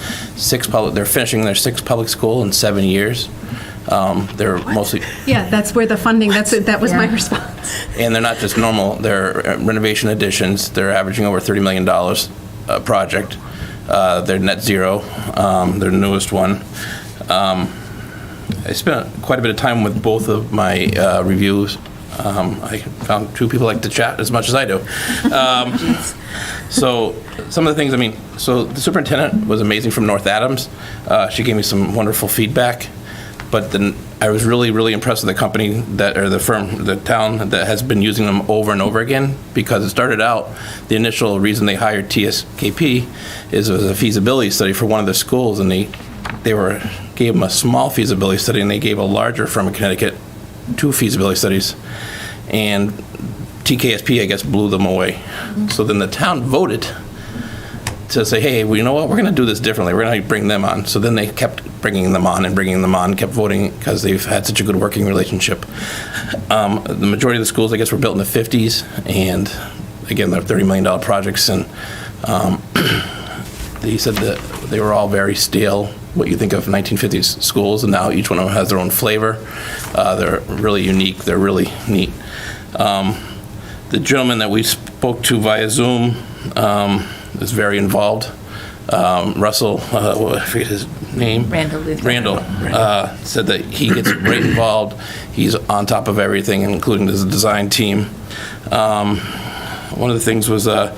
they're finishing their 6th public school in 7 years. They're mostly, Yeah, that's where the funding, that was my response. and they're not just normal, they're renovation additions. They're averaging over $30 million a project. They're net zero, their newest one. I spent quite a bit of time with both of my reviews. I found 2 people like to chat as much as I do. So some of the things, so the superintendent was amazing from North Adams. She gave me some wonderful feedback. But then I was really, really impressed with the company the town that has been using them over and over again, because it started out, the initial reason they hired TSKP is it was a feasibility study for one of the schools, and they gave them a small feasibility study, and they gave a larger firm in Connecticut 2 feasibility studies, and TKSP, I guess, blew them away. So then the town voted to say, hey, well, you know what, we're going to do this differently. We're going to bring them on. So then they kept bringing them on, kept voting, because they've had such a good working relationship. The majority of the schools, I guess, were built in the 50s, and again, they're $30 million projects, and they said that they were all very stale, what you think of 1950s schools, and now each one of them has their own flavor. They're really unique. They're really neat. The gentleman that we spoke to via Zoom is very involved. Russell, I forget his name. Randall said that he gets right involved. He's on top of everything, including the design team. One of the things was I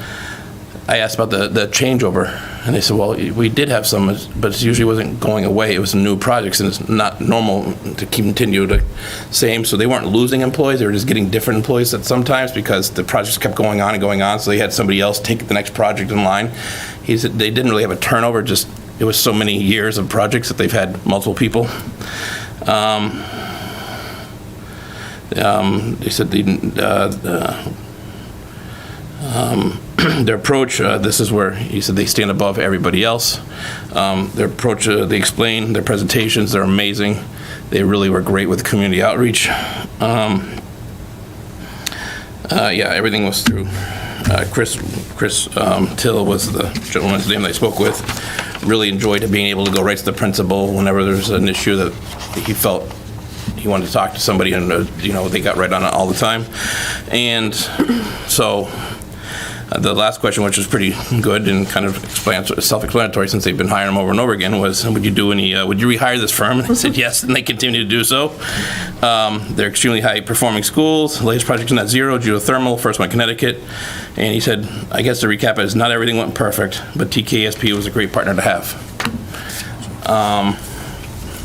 asked about the changeover, and they said, well, we did have some, but it usually wasn't going away. It was new projects, and it's not normal to continue the same. So they weren't losing employees. They were just getting different employees at sometimes, because the projects kept going on and going on, so they had somebody else take the next project in line. He said they didn't really have a turnover, just it was so many years of projects that they've had multiple people. They said their approach, this is where he said they stand above everybody else. Their approach, they explain their presentations, they're amazing. They really were great with community outreach. Yeah, everything was through. Chris Till was the gentleman's name that I spoke with. Really enjoyed being able to go right to the principal whenever there's an issue that he felt he wanted to talk to somebody, and they got right on it all the time. And so the last question, which was pretty good and kind of self-explanatory since they've been hiring them over and over again, was, would you rehire this firm? And they said yes, and they continue to do so. They're extremely high-performing schools. Latest project is net zero, geothermal, first one in Connecticut. And he said, I guess to recap it, is not everything went perfect, but TKSP was a great partner to have.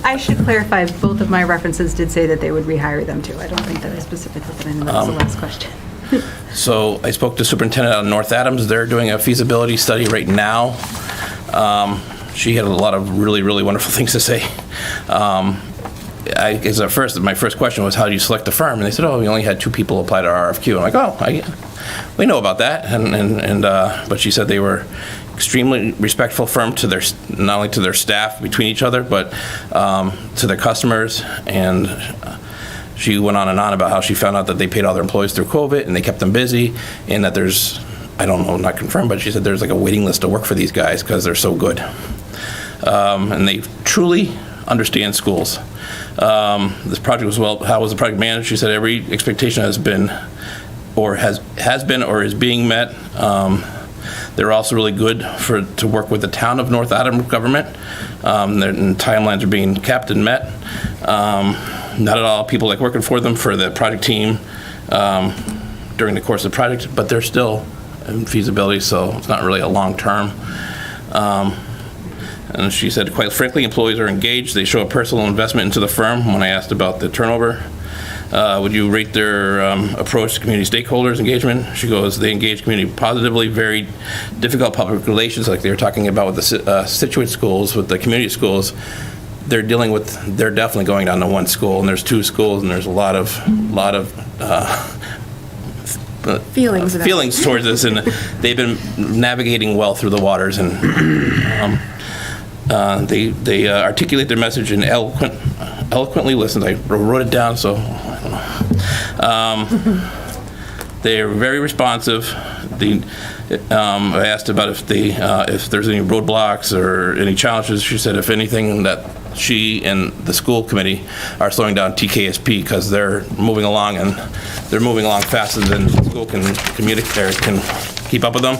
I should clarify, both of my references did say that they would rehire them too. I don't think that I specifically put in, that was the last question. So I spoke to superintendent out of North Adams. They're doing a feasibility study right now. She had a lot of really, really wonderful things to say. My first question was, how do you select the firm? And they said, we only had 2 people apply to our RFQ. I'm like, we know about that. But she said they were extremely respectful firm to not only to their staff between each other, but to their customers. And she went on and on about how she found out that they paid all their employees through COVID and they kept them busy, and that there's, I don't know, not confirmed, but she said there's like a waiting list to work for these guys because they're so good. And they truly understand schools. This project was, how was the project managed? She said every expectation has been or is being met. They're also really good to work with the town of North Adams government. And timelines are being kept and met. Not at all people like working for them for the project team during the course of the project, but they're still in feasibility, so it's not really a long term. And she said, quite frankly, employees are engaged. They show a personal investment into the firm. When I asked about the turnover, would you rate their approach to community stakeholders engagement? She goes, they engage community positively, very difficult public relations, like they were talking about with the Situate schools, with the community schools. They're definitely going down to one school, and there's 2 schools, and there's a lot of feelings towards this, and they've been navigating well through the waters, and they articulate their message and eloquently listen. I wrote it down, so I don't know. They are very responsive. I asked about if there's any roadblocks or any challenges. She said if anything, that she and the school committee are slowing down TKSP because they're moving along, and they're moving along faster than the school can communicate or can keep up with them.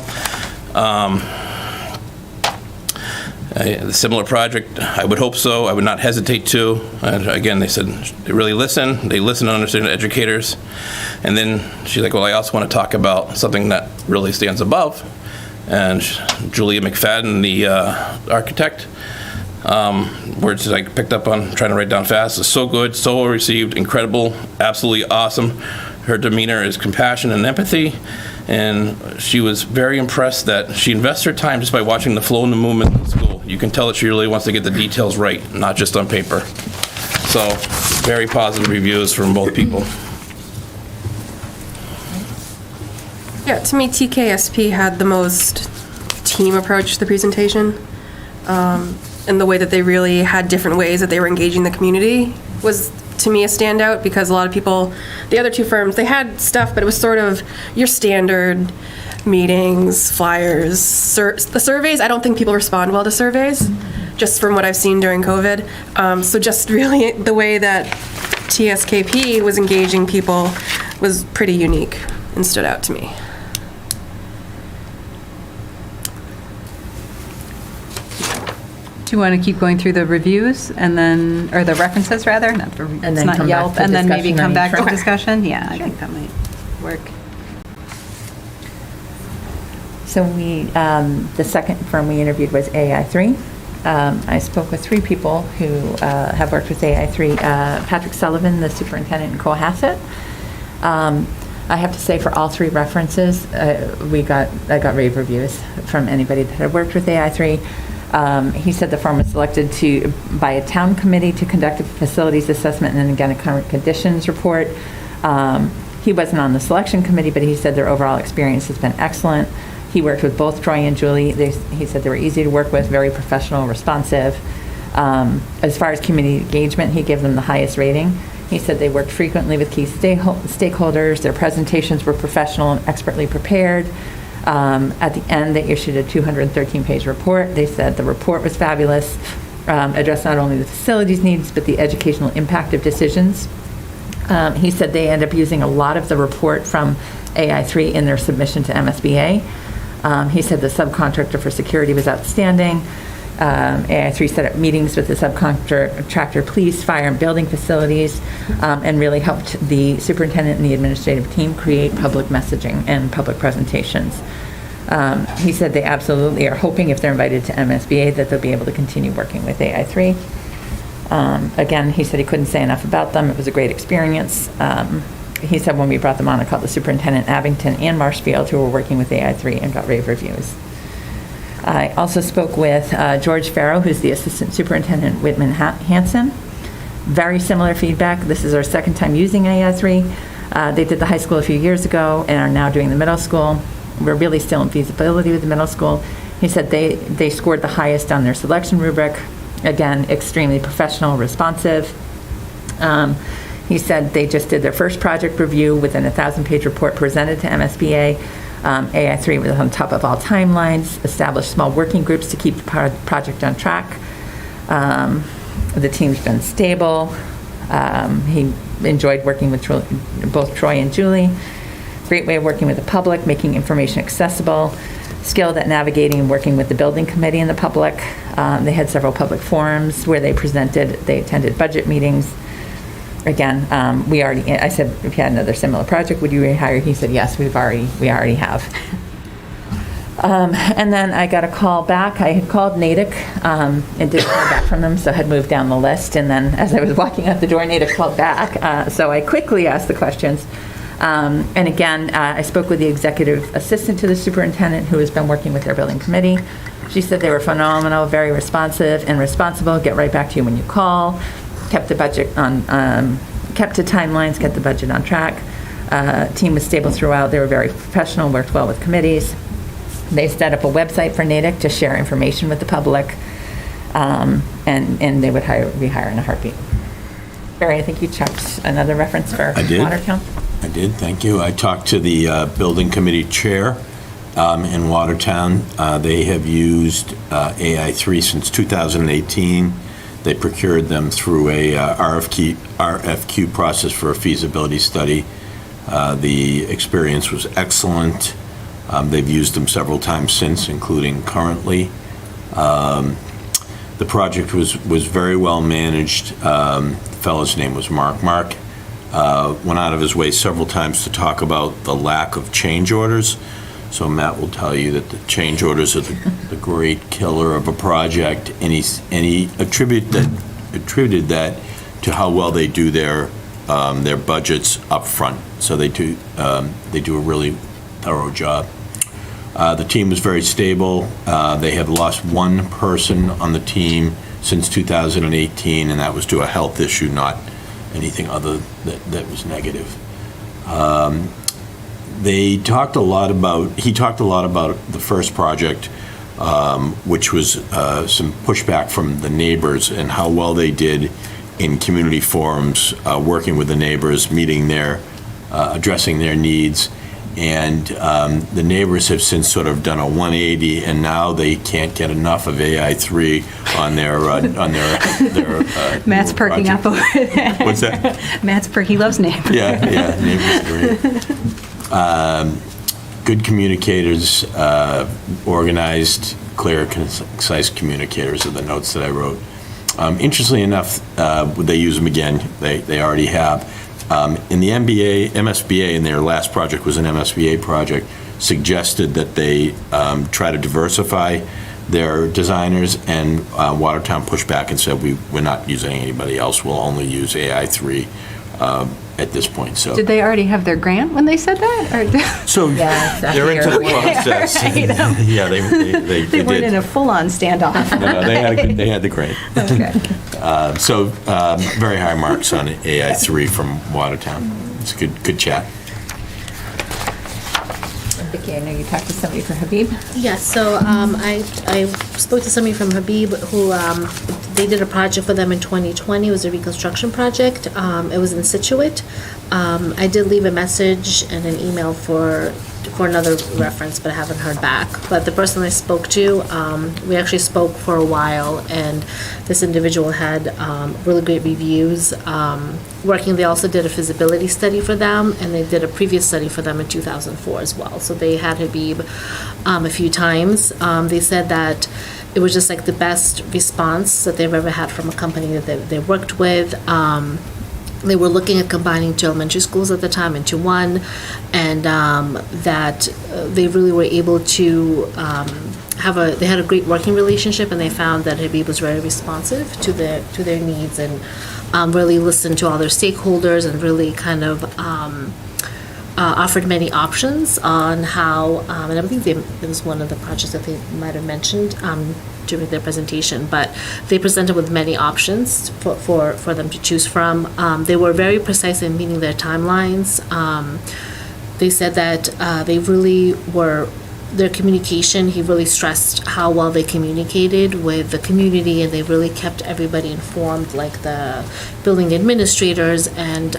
A similar project, I would hope so. I would not hesitate to. And again, they said they really listen. They listen and understand educators. And then she's like, well, I also want to talk about something that really stands above. And Julia McFadden, the architect, words that I picked up on trying to write down fast, is so good, so well received, incredible, absolutely awesome. Her demeanor is compassion and empathy. And she was very impressed that she invests her time just by watching the flow and the movement of the school. You can tell that she really wants to get the details right, not just on paper. So, very positive reviews from both people. Yeah, to me, TKSP had the most team approach to the presentation. And the way that they really had different ways that they were engaging the community was, to me, a standout, because a lot of people, the other two firms, they had stuff, but it was sort of your standard meetings, flyers, the surveys. I don't think people respond well to surveys, just from what I've seen during COVID. So just really the way that TSKP was engaging people was pretty unique and stood out to me. Do you want to keep going through the reviews and then, or the references rather? Not the, And it's then not come back Yelp, to and then maybe discussion come on back each to one. discussion? Yeah, I think that might work. So the second firm we interviewed was AI3. I spoke with 3 people who have worked with AI3. Patrick Sullivan, the superintendent in Cohasset. I have to say, for all 3 references, I got rave reviews from anybody that had worked with AI3. He said the firm was selected by a town committee to conduct a facilities assessment and again a current conditions report. He wasn't on the selection committee, but he said their overall experience has been excellent. He worked with both Troy and Julie. He said they were easy to work with, very professional, responsive. As far as community engagement, he gave them the highest rating. He said they worked frequently with key stakeholders. Their presentations were professional and expertly prepared. At the end, they issued a 213-page report. They said the report was fabulous, addressed not only the facilities needs, but the educational impact of decisions. He said they end up using a lot of the report from AI3 in their submission to MSBA. He said the subcontractor for security was outstanding. AI3 set up meetings with the subcontractor, police, fire, and building facilities, and really helped the superintendent and the administrative team create public messaging and public presentations. He said they absolutely are hoping, if they're invited to MSBA, that they'll be able to continue working with AI3. Again, he said he couldn't say enough about them. It was a great experience. He said when we brought them on, I called the superintendent, Abington and Marshfield, who were working with AI3, and got rave reviews. I also spoke with George Farrow, who's the assistant superintendent, Whitman Hanson. Very similar feedback. This is our second time using AI3. They did the high school a few years ago and are now doing the middle school. We're really still in feasibility with the middle school. He said they scored the highest on their selection rubric. Again, extremely professional, responsive. He said they just did their first project review with an 1,000-page report presented to MSBA. AI3 was on top of all timelines, established small working groups to keep the project on track. The team's been stable. He enjoyed working with both Troy and Julie. Great way of working with the public, making information accessible. Skilled at navigating and working with the building committee and the public. They had several public forums where they presented. They attended budget meetings. Again, I said, if you had another similar project, would you rehire? He said, yes, we already have. And then I got a call back. I had called Natick and didn't hear back from them, so I had moved down the list. And then as I was walking out the door, Natick called back. So I quickly asked the questions. And again, I spoke with the executive assistant to the superintendent, who has been working with their building committee. She said they were phenomenal, very responsive and responsible, get right back to you when you call. Kept the budget on, kept to timelines, kept the budget on track. Team was stable throughout. They were very professional, worked well with committees. They set up a website for Natick to share information with the public, and they would rehire in a heartbeat. Barry, I think you checked another reference for I did. Watertown. I did, thank you. I talked to the building committee chair in Watertown. They have used AI3 since 2018. They procured them through a RFQ process for a feasibility study. The experience was excellent. They've used them several times since, including currently. The project was very well managed. The fellow's name was Mark. Mark went out of his way several times to talk about the lack of change orders. So Matt will tell you that the change orders are the great killer of a project, and he attributed that to how well they do their budgets up front. So they do a really thorough job. The team was very stable. They have lost one person on the team since 2018, and that was to a health issue, not anything other that was negative. He talked a lot about the first project, which was some pushback from the neighbors and how well they did in community forums, working with the neighbors, addressing their needs. And the neighbors have since sort of done a 180, and now they can't get enough of AI3 on their Matt's perking up over there. What's that? Matt's he loves neighbors. Yeah, neighbors are great. Good communicators, organized, clear, concise communicators are the notes that I wrote. Interestingly enough, they use them again. They already have. In the MSBA, in their last project was an MSBA project, suggested that they try to diversify their designers, and Watertown pushed back and said, we're not using anybody else, we'll only use AI3 at this point. So Did they already have their grant when they said that? So Yeah, exactly. they're into the process. Yeah, they They weren't in did. a full-on standoff. No, they had the grant. Okay. So very high marks on AI3 from Watertown. It's a good chat. Vicki, I know you talked to somebody from Habib. Yes, so I spoke to somebody from Habib who, they did a project for them in 2020. It was a reconstruction project. It was in Situate. I did leave a message and an email for another reference, but I haven't heard back. But the person I spoke to, we actually spoke for a while, and this individual had really great reviews. They also did a feasibility study for them, and they did a previous study for them in 2004 as well. So they had Habib a few times. They said that it was just like the best response that they've ever had from a company that they worked with. They were looking at combining 2 elementary schools at the time into one, and that they really were able to they had a great working relationship, and they found that Habib was very responsive to their needs, and really listened to all their stakeholders, and really kind of offered many options on how, and I think it was one of the projects that they might have mentioned during their presentation, but they presented with many options for them to choose from. They were very precise in meeting their timelines. They said that they really were, their communication, he really stressed how well they communicated with the community, and they really kept everybody informed, like the building administrators and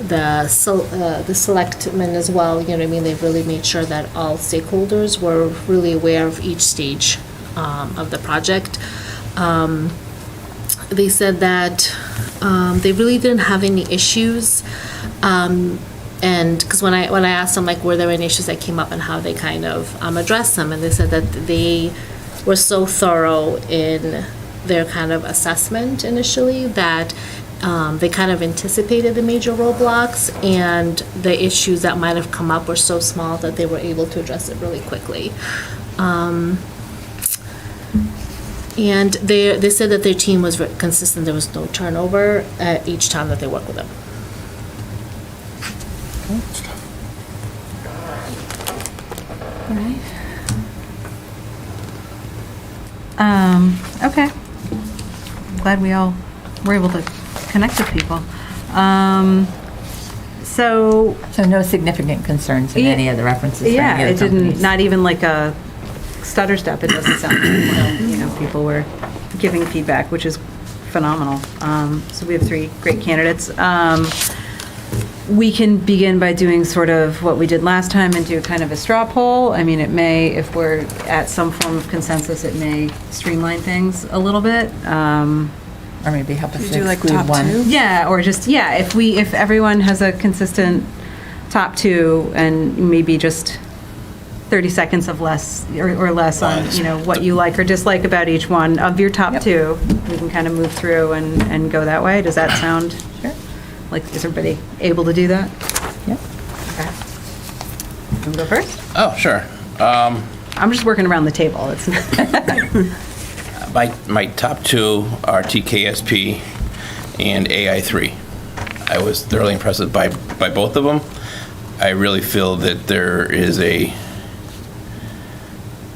the selectmen as well, you know what I mean? They really made sure that all stakeholders were really aware of each stage of the project. They said that they really didn't have any issues, and because when I asked them, like, were there any issues that came up and how they kind of addressed them, and they said that they were so thorough in their kind of assessment initially that they kind of anticipated the major roadblocks, and the issues that might have come up were so small that they were able to address it really quickly. And they said that their team was consistent. There was no turnover each time that they worked with them. Okay. Glad we all were able to connect with people. So no significant concerns in any of the references from yeah, any of it the didn't, companies? not even like a stutter step. It doesn't sound like, people were giving feedback, which is phenomenal. So we have 3 great candidates. we can begin by doing sort of what we did last time and do kind of a straw poll. I mean, it may, if we're at some form of consensus, it may streamline things a little bit. Or maybe help us You do, like, exclude top one. two? Yeah, or just, yeah, if everyone has a consistent top two and maybe just 30 seconds of less or less on, what you like or dislike about each one of your top two, we can kind of move through and go that way. Does that sound? Sure. Like, is everybody able to do that? Yep. Okay. You wanna go first? Oh, sure. I'm just working around the table. It's My top two are TKSP and AI3. I was thoroughly impressed by both of them. I really feel that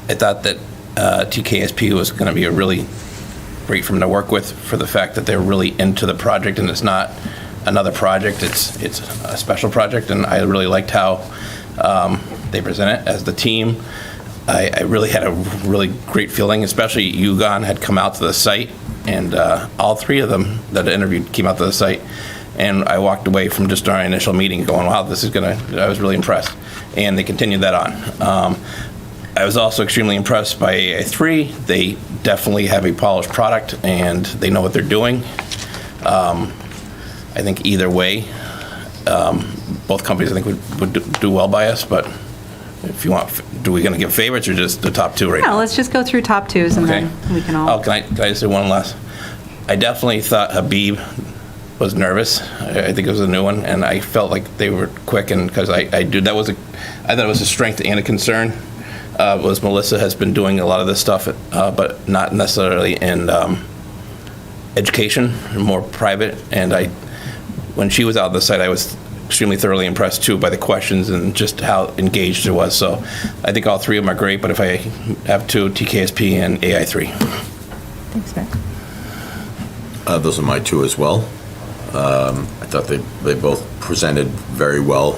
I thought that TKSP was going to be a really great for them to work with for the fact that they're really into the project and it's not another project, it's a special project, and I really liked how they present it as the team. I really had a really great feeling, especially Yugon had come out to the site, and all three of them that I interviewed came out to the site, and I walked away from just our initial meeting going, wow, I was really impressed, and they continued that on. I was also extremely impressed by AI3. They definitely have a polished product, and they know what they're doing. I think either way, both companies I think would do well by us, but if you want, do we going to give favorites or just the top two right No, now? let's just go through top twos and Okay. then we can all. Oh, can I just say one last? I definitely thought Habib was nervous. I think it was a new one, and I felt like they were quick, and because I thought it was a strength and a concern. Was Melissa has been doing a lot of this stuff, but not necessarily in education, more private. And when she was out on the site, I was extremely thoroughly impressed too by the questions and just how engaged it was. So I think all three of them are great, but if I have two, TKSP and AI3. Thanks, Matt. Those are my two as well. I thought they both presented very well.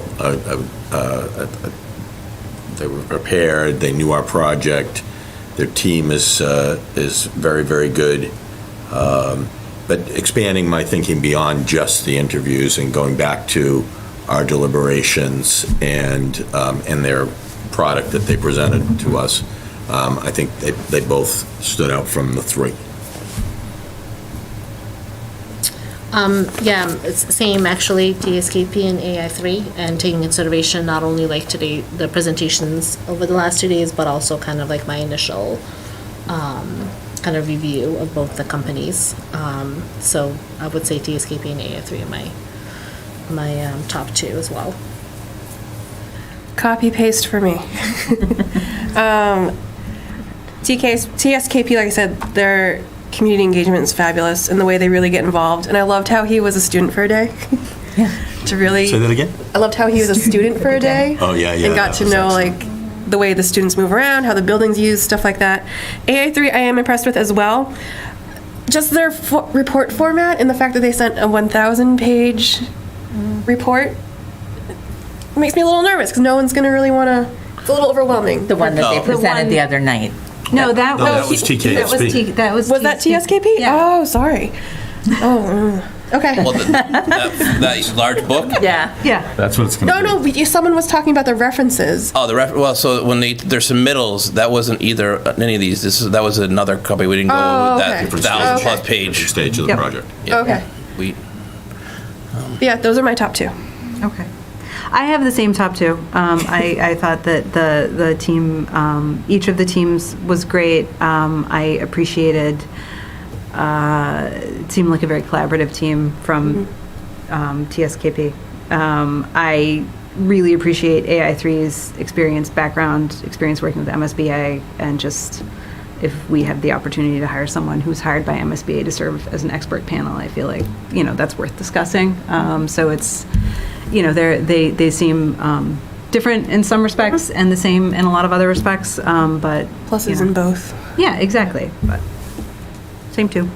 They were prepared. They knew our project. Their team is very, very good. But expanding my thinking beyond just the interviews and going back to our deliberations and their product that they presented to us, I think they both stood out from the three. Yeah, it's the same actually, TSKP and AI3, and taking consideration not only like today, the presentations over the last 2 days, but also kind of like my initial kind of review of both the companies. So I would say TSKP and AI3 are my top two as well. Copy paste for me. TSKP, like I said, their community engagement is fabulous, and the way they really get involved. And I loved how he was a student for a day. Yeah. To really. Say that again? I loved how he was a student for a day. Oh, yeah, And got that to was know excellent. like the way the students move around, how the building's used, stuff like that. AI3 I am impressed with as well. Just their report format and the fact that they sent a 1,000-page report makes me a little nervous because no one's going to really want to. It's a little overwhelming. The one that they Oh. presented one- the other night. No, that No, that was TKSP. Was that TSKP? Yeah. Oh, sorry. Oh, okay. Well, that large book. Yeah. Yeah. That's what it's going to No, someone was talking about the references. Oh, so when their submittals, that wasn't either any of these. That was another company. We didn't go Oh, with okay. that Different 1,000+ stage. page. stage of the Yep. project. Yeah. Okay. We Yeah, those are my top two. Okay. I have the same top two. I thought that the team, each of the teams was great. I appreciated, it seemed like a very collaborative team from TSKP. I really appreciate AI3's experience working with MSBA, and just if we have the opportunity to hire someone who's hired by MSBA to serve as an expert panel, I feel like, that's worth discussing. So it's, they seem different in some respects and the same in a lot of other respects, but. Pluses in both. Yeah, exactly, but same two.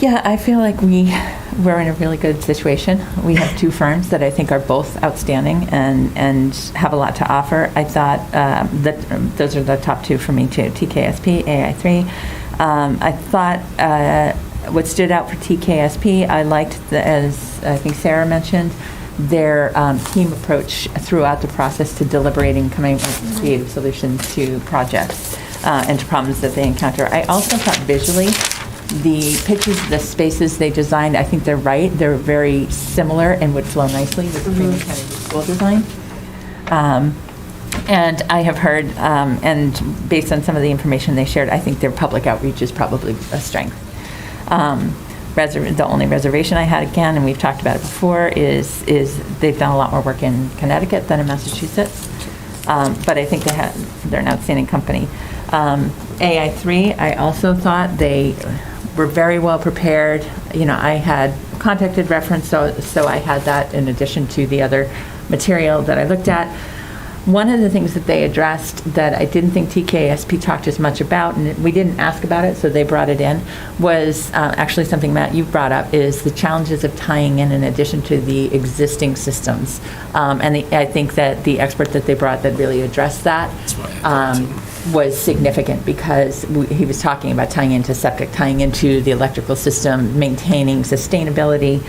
Yeah, I feel like we're in a really good situation. We have two firms that I think are both outstanding and have a lot to offer. I thought that those are the top two for me too, TKSP, AI3. I thought what stood out for TKSP, I liked, as I think Sarah mentioned, their team approach throughout the process to deliberating, coming up with creative solutions to projects and to problems that they encounter. I also thought visually, the pictures of the spaces they designed, I think they're right. They're very similar and would flow nicely with Freeman Kennedy School design. And I have heard, and based on some of the information they shared, I think their public outreach is probably a strength. The only reservation I had, again, and we've talked about it before, is they've done a lot more work in Connecticut than in Massachusetts. But I think they're an outstanding company. AI3, I also thought they were very well prepared. You know, I had contacted reference, so I had that in addition to the other material that I looked at. One of the things that they addressed that I didn't think TKSP talked as much about, and we didn't ask about it, so they brought it in, was actually something, Matt, you brought up, is the challenges of tying in addition to the existing systems. I think that the expert that they brought that really addressed that was significant, because he was talking about tying into septic, tying into the electrical system, maintaining sustainability.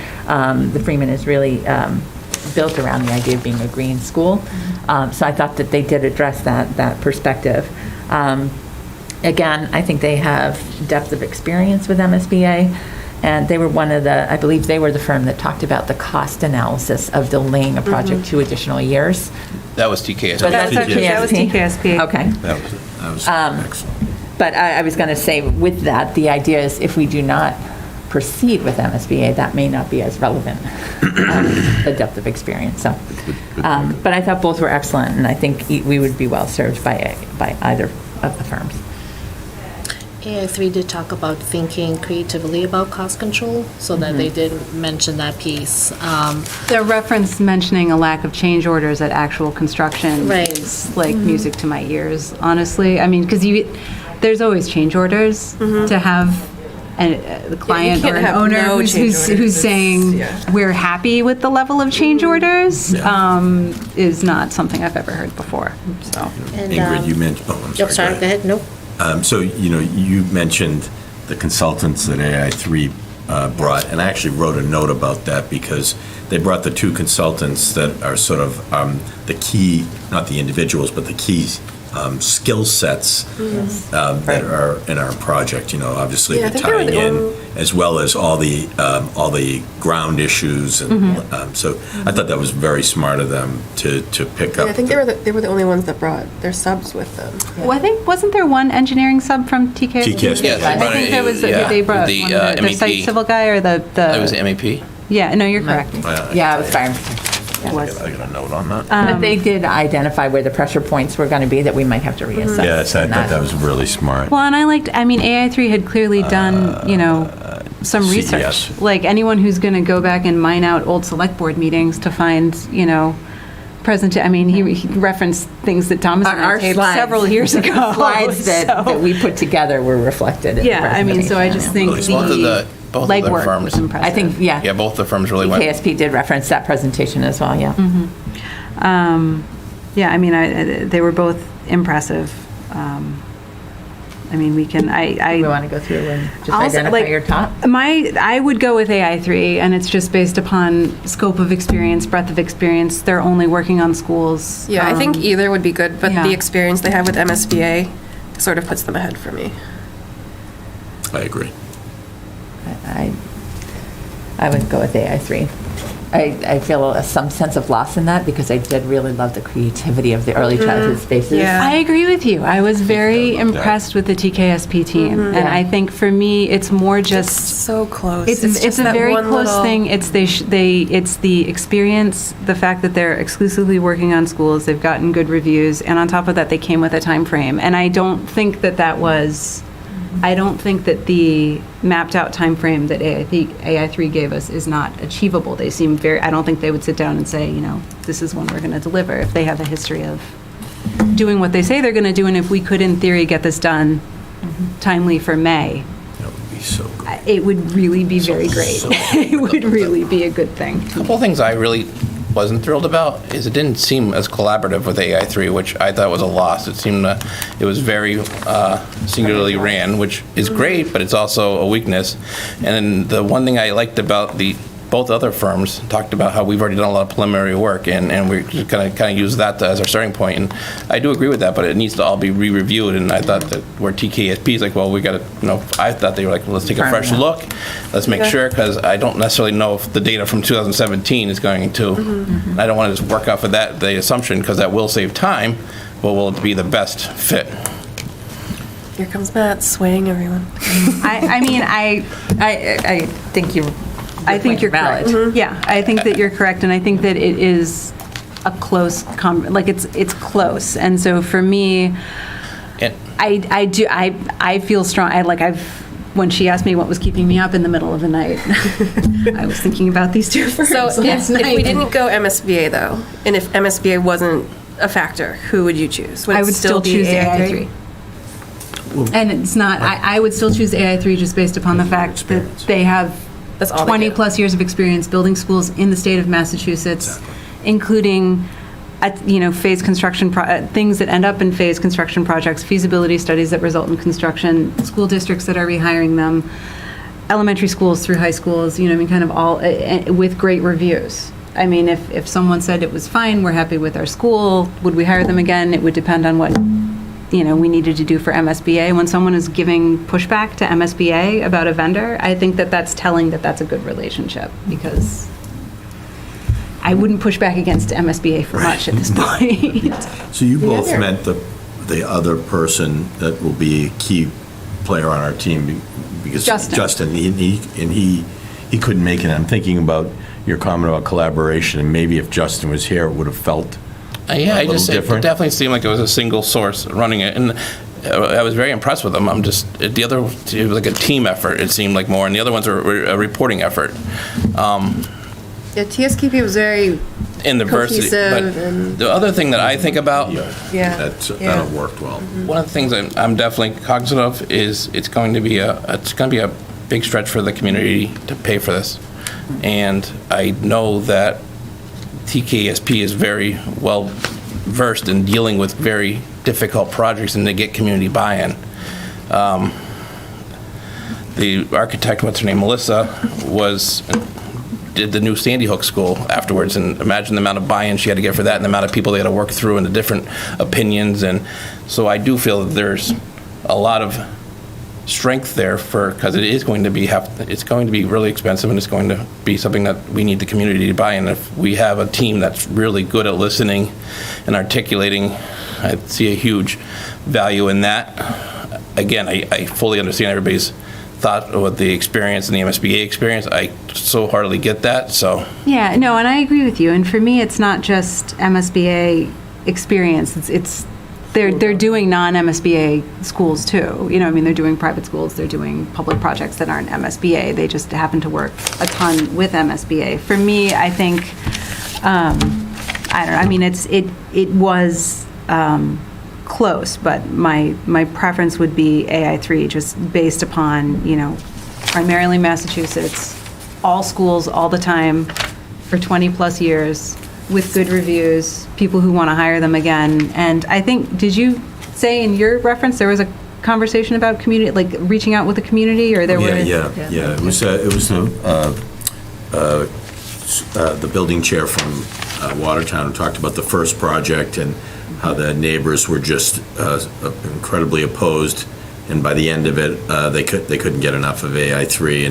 The Freeman is really built around the idea of being a green school. So I thought that they did address that perspective. Again, I think they have depth of experience with MSBA, and they were I believe they were the firm that talked about the cost analysis of delaying a project 2 additional years. That was TKSP. That was TKSP. Okay. That was excellent. But I was going to say, with that, the idea is if we do not proceed with MSBA, that may not be as relevant, the depth of experience. So, but I thought both were excellent, and I think we would be well served by either of the firms. AI3 did talk about thinking creatively about cost control, so that they did mention that piece. The reference mentioning a lack of change orders at actual construction Right. is like music to my ears, honestly. I mean, because there's always change orders to have the client or can't an have owner no change who's orders. saying Yeah. we're happy with the level of change orders is not something I've ever heard before. So And, Ingrid, you mentioned, I'm sorry. go ahead. Nope. So, you mentioned the consultants that AI3 brought, and I actually wrote a note about that because they brought the 2 consultants that are sort of the key, not the individuals, but the key skill sets that are in our project. Obviously Yeah, I the think they were tying the in, as well as all the ground issues, and so I thought that was very smart of them to pick up. Yeah, I think they were the only ones that brought their subs with them. well, I think wasn't there one engineering sub from TKSP? TKSP. Yeah, I think there was. They brought the, one of the MEP. site civil guy or the. That was MEP. Yeah, no, you're correct. Yeah, it was fire and protection. I got a note on that. But they did identify where the pressure points were going to be that we might have to reassess. Yes, I and thought that was really smart. Well, and AI3 had clearly done, some research. CES. Like anyone who's going to go back and mine out old select board meetings to find, he referenced things that Thomas and I taped slides- several years ago. The slides that So- we put together were reflected in the Yeah, so I just think Both of the legwork firms. was impressive. I think, yeah. Yeah, both the firms really went. KSP did reference that presentation as well, yeah. They were both impressive. We can, We want to go through and just Also, identify like, your top? I would go with AI3, and it's just based upon scope of experience, breadth of experience. They're only working on schools. Yeah, I think either would be good, but yeah. the experience they have with MSBA sort of puts them ahead for me. I agree. I would go with AI3. I feel some sense of loss in that because I did really love the creativity of the early childhood spaces. Yeah. I agree with you. I was very love that. impressed with the TKSP team, and Yeah. I think for me, it's more just. So close. It's just a that very one close little- thing. It's it's the experience, the fact that they're exclusively working on schools. They've gotten good reviews, and on top of that, they came with a time frame. And I don't think that was. I don't think that the mapped out time frame that AI3 gave us is not achievable. They seem very. I don't think they would sit down and say, this is when we're going to deliver if they have a history of doing what they say they're going to do. And if we could, in theory, get this done timely for May, That would be so good. it would really be very great. It would really be a good thing. A couple of things I really wasn't thrilled about is it didn't seem as collaborative with AI3, which I thought was a loss. It seemed it was very singularly ran, which is great, but it's also a weakness. And then the one thing I liked about the both other firms talked about how we've already done a lot of preliminary work, and we're going to kind of use that as our starting point. And I do agree with that, but it needs to all be re-reviewed. And I thought that where TKSP is like, well, we got to, I thought they were like, well, let's take a fresh look. Let's make sure, because I don't necessarily know if the data from 2017 is going to, I don't want to just work off of that, the assumption, because that will save time, but will it be the best fit? Here comes Matt, swaying everyone. I mean, I Thank you. I think you're valid. correct. Yeah, I think that you're correct, and I think that it is a close, it's close. And so for me, And I feel strong. When she asked me what was keeping me up in the middle of the night, I was thinking about these two firms So last if night. we didn't go MSBA though, and if MSBA wasn't a factor, who would you choose? Would I it would still be choose AI3. And it's not, I would still choose AI3 just based upon the fact that they have That's all they do. 20-plus years of experience building schools in the state of Massachusetts, including, phase construction, things that end up in phase construction projects, feasibility studies that result in construction, school districts that are rehiring them, elementary schools through high schools, kind of all, with great reviews. I mean, if someone said it was fine, we're happy with our school, would we hire them again? It would depend on what we needed to do for MSBA. When someone is giving pushback to MSBA about a vendor, I think that that's telling that that's a good relationship, because I wouldn't push back against MSBA for much at this point. So you both meant the other person that will be a key player on our team, because Justin. he couldn't make it. I'm thinking about your comment about collaboration, and maybe if Justin was here, it would have felt yeah, a little it different. definitely seemed like it was a single source running it, and I was very impressed with them. It was like a team effort, it seemed like more, and the other ones were a reporting effort. Yeah, TSKP was very In diversity, but cohesive. the other thing that I think about, Yeah. That worked well. one of the things I'm definitely cognizant of is it's going to be a big stretch for the community to pay for this, and I know that TKSP is very well versed in dealing with very difficult projects and to get community buy-in. The architect, what's her name, Melissa, did the new Sandy Hook School afterwards, and imagine the amount of buy-in she had to get for that, and the amount of people they had to work through and the different opinions. And so I do feel that there's a lot of strength there because it is going to be really expensive, and it's going to be something that we need the community to buy in. If we have a team that's really good at listening and articulating, I see a huge value in that. Again, I fully understand everybody's thought with the experience and the MSBA experience. I so heartily get that. So Yeah, no, and I agree with you. And for me, it's not just MSBA experience. It's they're doing non-MSBA schools too. They're doing private schools. They're doing public projects that aren't MSBA. They just happen to work a ton with MSBA. For me, I think, I don't know. I mean, it was close, but my preference would be AI3, just based upon, primarily Massachusetts, all schools, all the time, for 20-plus years, with good reviews, people who want to hire them again. And I think, did you say in your reference there was a conversation about community, like reaching out with the community, or there were? Yeah. It was the building chair from Watertown who talked about the first project and how the neighbors were just incredibly opposed, and by the end of it, they couldn't get enough of AI3,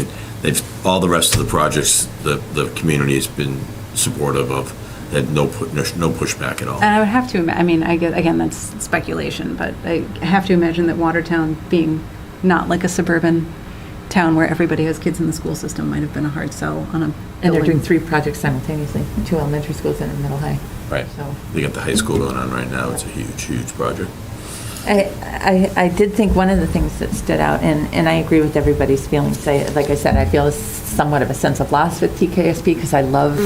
and all the rest of the projects the community has been supportive of. Had no pushback at all. And I would have to, again, that's speculation, but I have to imagine that Watertown, being not like a suburban town where everybody has kids in the school system, might have been a hard sell on a And they're building. doing 3 projects simultaneously, 2 elementary schools and a middle high. right. So They got the high school going on right now. It's a huge project. I did think one of the things that stood out, and I agree with everybody's feelings. Like I said, I feel somewhat of a sense of loss with TKSP, because I love,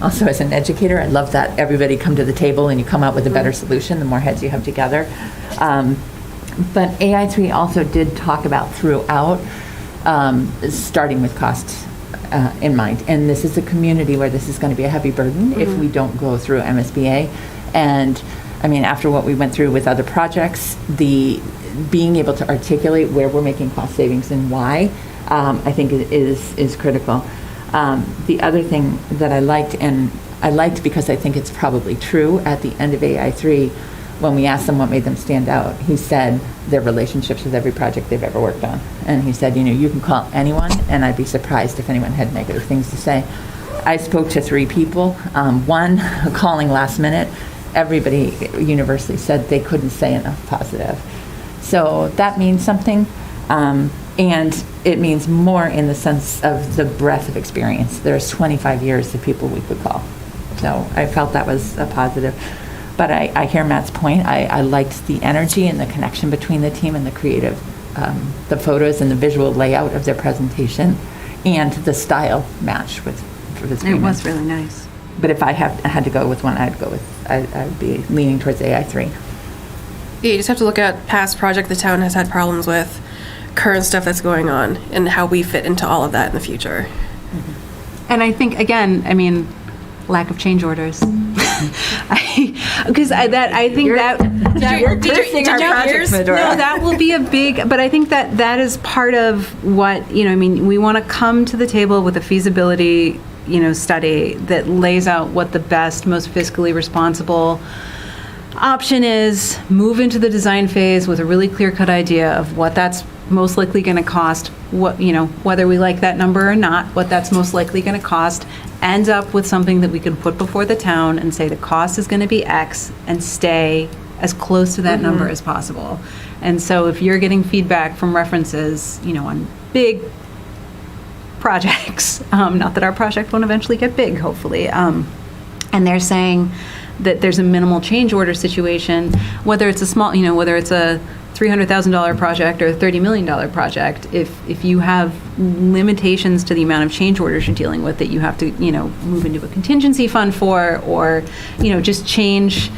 also as an educator, I love that everybody come to the table and you come out with a better solution the more heads you have together. But AI3 also did talk about throughout, starting with costs in mind. And this is a community where this is going to be a heavy burden if we don't go through MSBA. And after what we went through with other projects, being able to articulate where we're making cost savings and why, I think is critical. The other thing that I liked, and I liked because I think it's probably true, at the end of AI3, when we asked them what made them stand out, he said their relationships with every project they've ever worked on. And he said, you can call anyone, and I'd be surprised if anyone had negative things to say. I spoke to 3 people. One, calling last minute, everybody universally said they couldn't say enough positive. So that means something. And it means more in the sense of the breadth of experience. There's 25 years of people we could call. So I felt that was a positive. But I hear Matt's point. I liked the energy and the connection between the team and the creative, the photos and the visual layout of their presentation, and the style match with the It was really nice. But if I had to go with one, I'd be leaning towards AI3. Yeah, you just have to look at past project the town has had problems with, current stuff that's going on, and how we fit into all of that in the future. And I think, again, lack of change orders. Because I think that will be a big, but I think that is part of what, we want to come to the table with a feasibility, study that lays out what the best, most fiscally responsible option is, move into the design phase with a really clear-cut idea of what that's most likely going to cost, whether we like that number or not, what that's most likely going to cost, end up with something that we can put before the town and say the cost is going to be X, and stay as close to that number as possible. And so if you're getting feedback from references, on big projects, not that our project won't eventually get big, hopefully, and they're saying that there's a minimal change order situation, whether it's a small, whether it's a $300,000 project or a $30 million project, if you have limitations to the amount of change orders you're dealing with that you have to, move into a contingency fund for, or, just change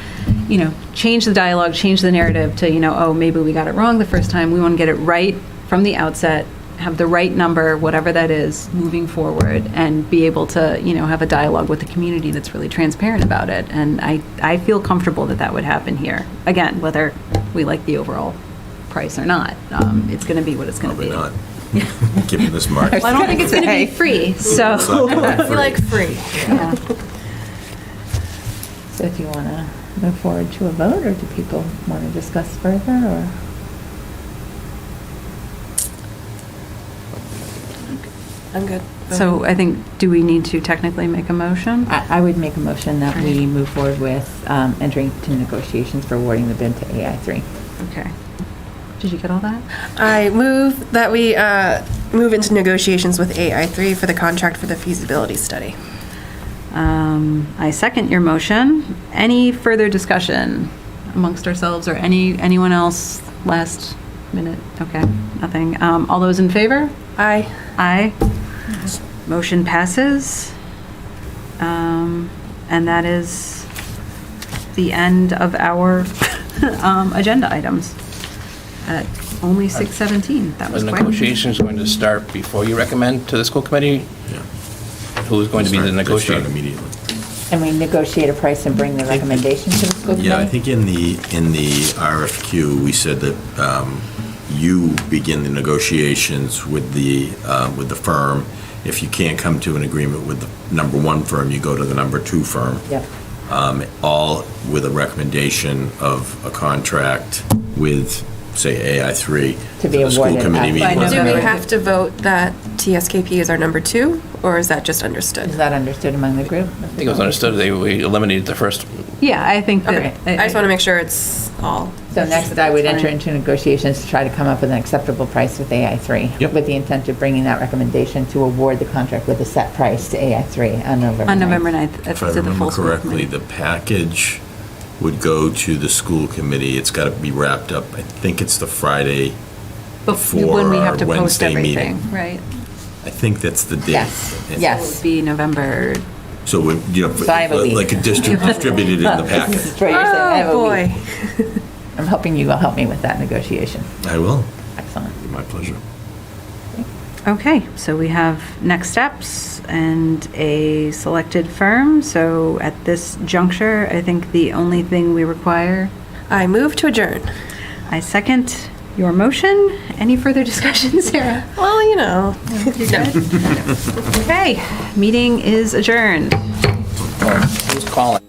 the dialogue, change the narrative to, oh, maybe we got it wrong the first time. We want to get it right from the outset, have the right number, whatever that is, moving forward, and be able to, have a dialogue with the community that's really transparent about it. And I feel comfortable that would happen here. Again, whether we like the overall price or not, it's going to be what it's going to be. Probably not. Given this market. Well, I don't think it's going to be free, so. We like free. Yeah. So do you want to move forward to a vote, or do people want to discuss further, or? I'm good. So I think, do we need to technically make a motion? I would make a motion that we move forward with entering into negotiations for awarding the bid to AI3. Okay. Did you get all that? I move that we move into negotiations with AI3 for the contract for the feasibility study. I second your motion. Any further discussion amongst ourselves or anyone else last minute? Okay, nothing. All those in favor? Aye. Aye. Motion passes. And that is the end of our agenda items at only 6:17. That was The quick. negotiations going to start before you recommend to the school committee? Yeah. Who's going to be the Start negotiator? immediately. And we negotiate a price and bring the recommendation to the school committee? Yeah, I think in the RFQ, we said that you begin the negotiations with the firm. If you can't come to an agreement with the number one firm, you go to the number two firm. Yep. All with a recommendation of a contract with, say, AI3. To be for the school awarded committee by meeting. Do we November. have to vote that TSKP is our number 2, or is that just understood? Is that understood among the group? I think it was understood, we eliminated the first. Yeah, I think that. Okay, I just want to make sure it's all. So next, I would enter into negotiations to try to come up with an acceptable price with AI3. Yep. With the intent of bringing that recommendation to award the contract with a set price to AI3 on November 9th. On November 9th, If I to the remember full school correctly, committee. the package would go to the school committee. It's got to be wrapped up, I think it's the Friday before When we have our to post Wednesday everything, meeting. right? I think that's the date. Yes, And yes. It would be November. So, So I have a week. like a distributed in the This packet. is what you're saying. I have a Oh, week. boy. I'm hoping you will help me with that negotiation. I will. Excellent. My pleasure. Okay, so we have next steps and a selected firm. So at this juncture, I think the only thing we require, I move to adjourn. I second. your motion. Any further discussion, Sarah? Well, you know. Okay, meeting is adjourned. Who's calling?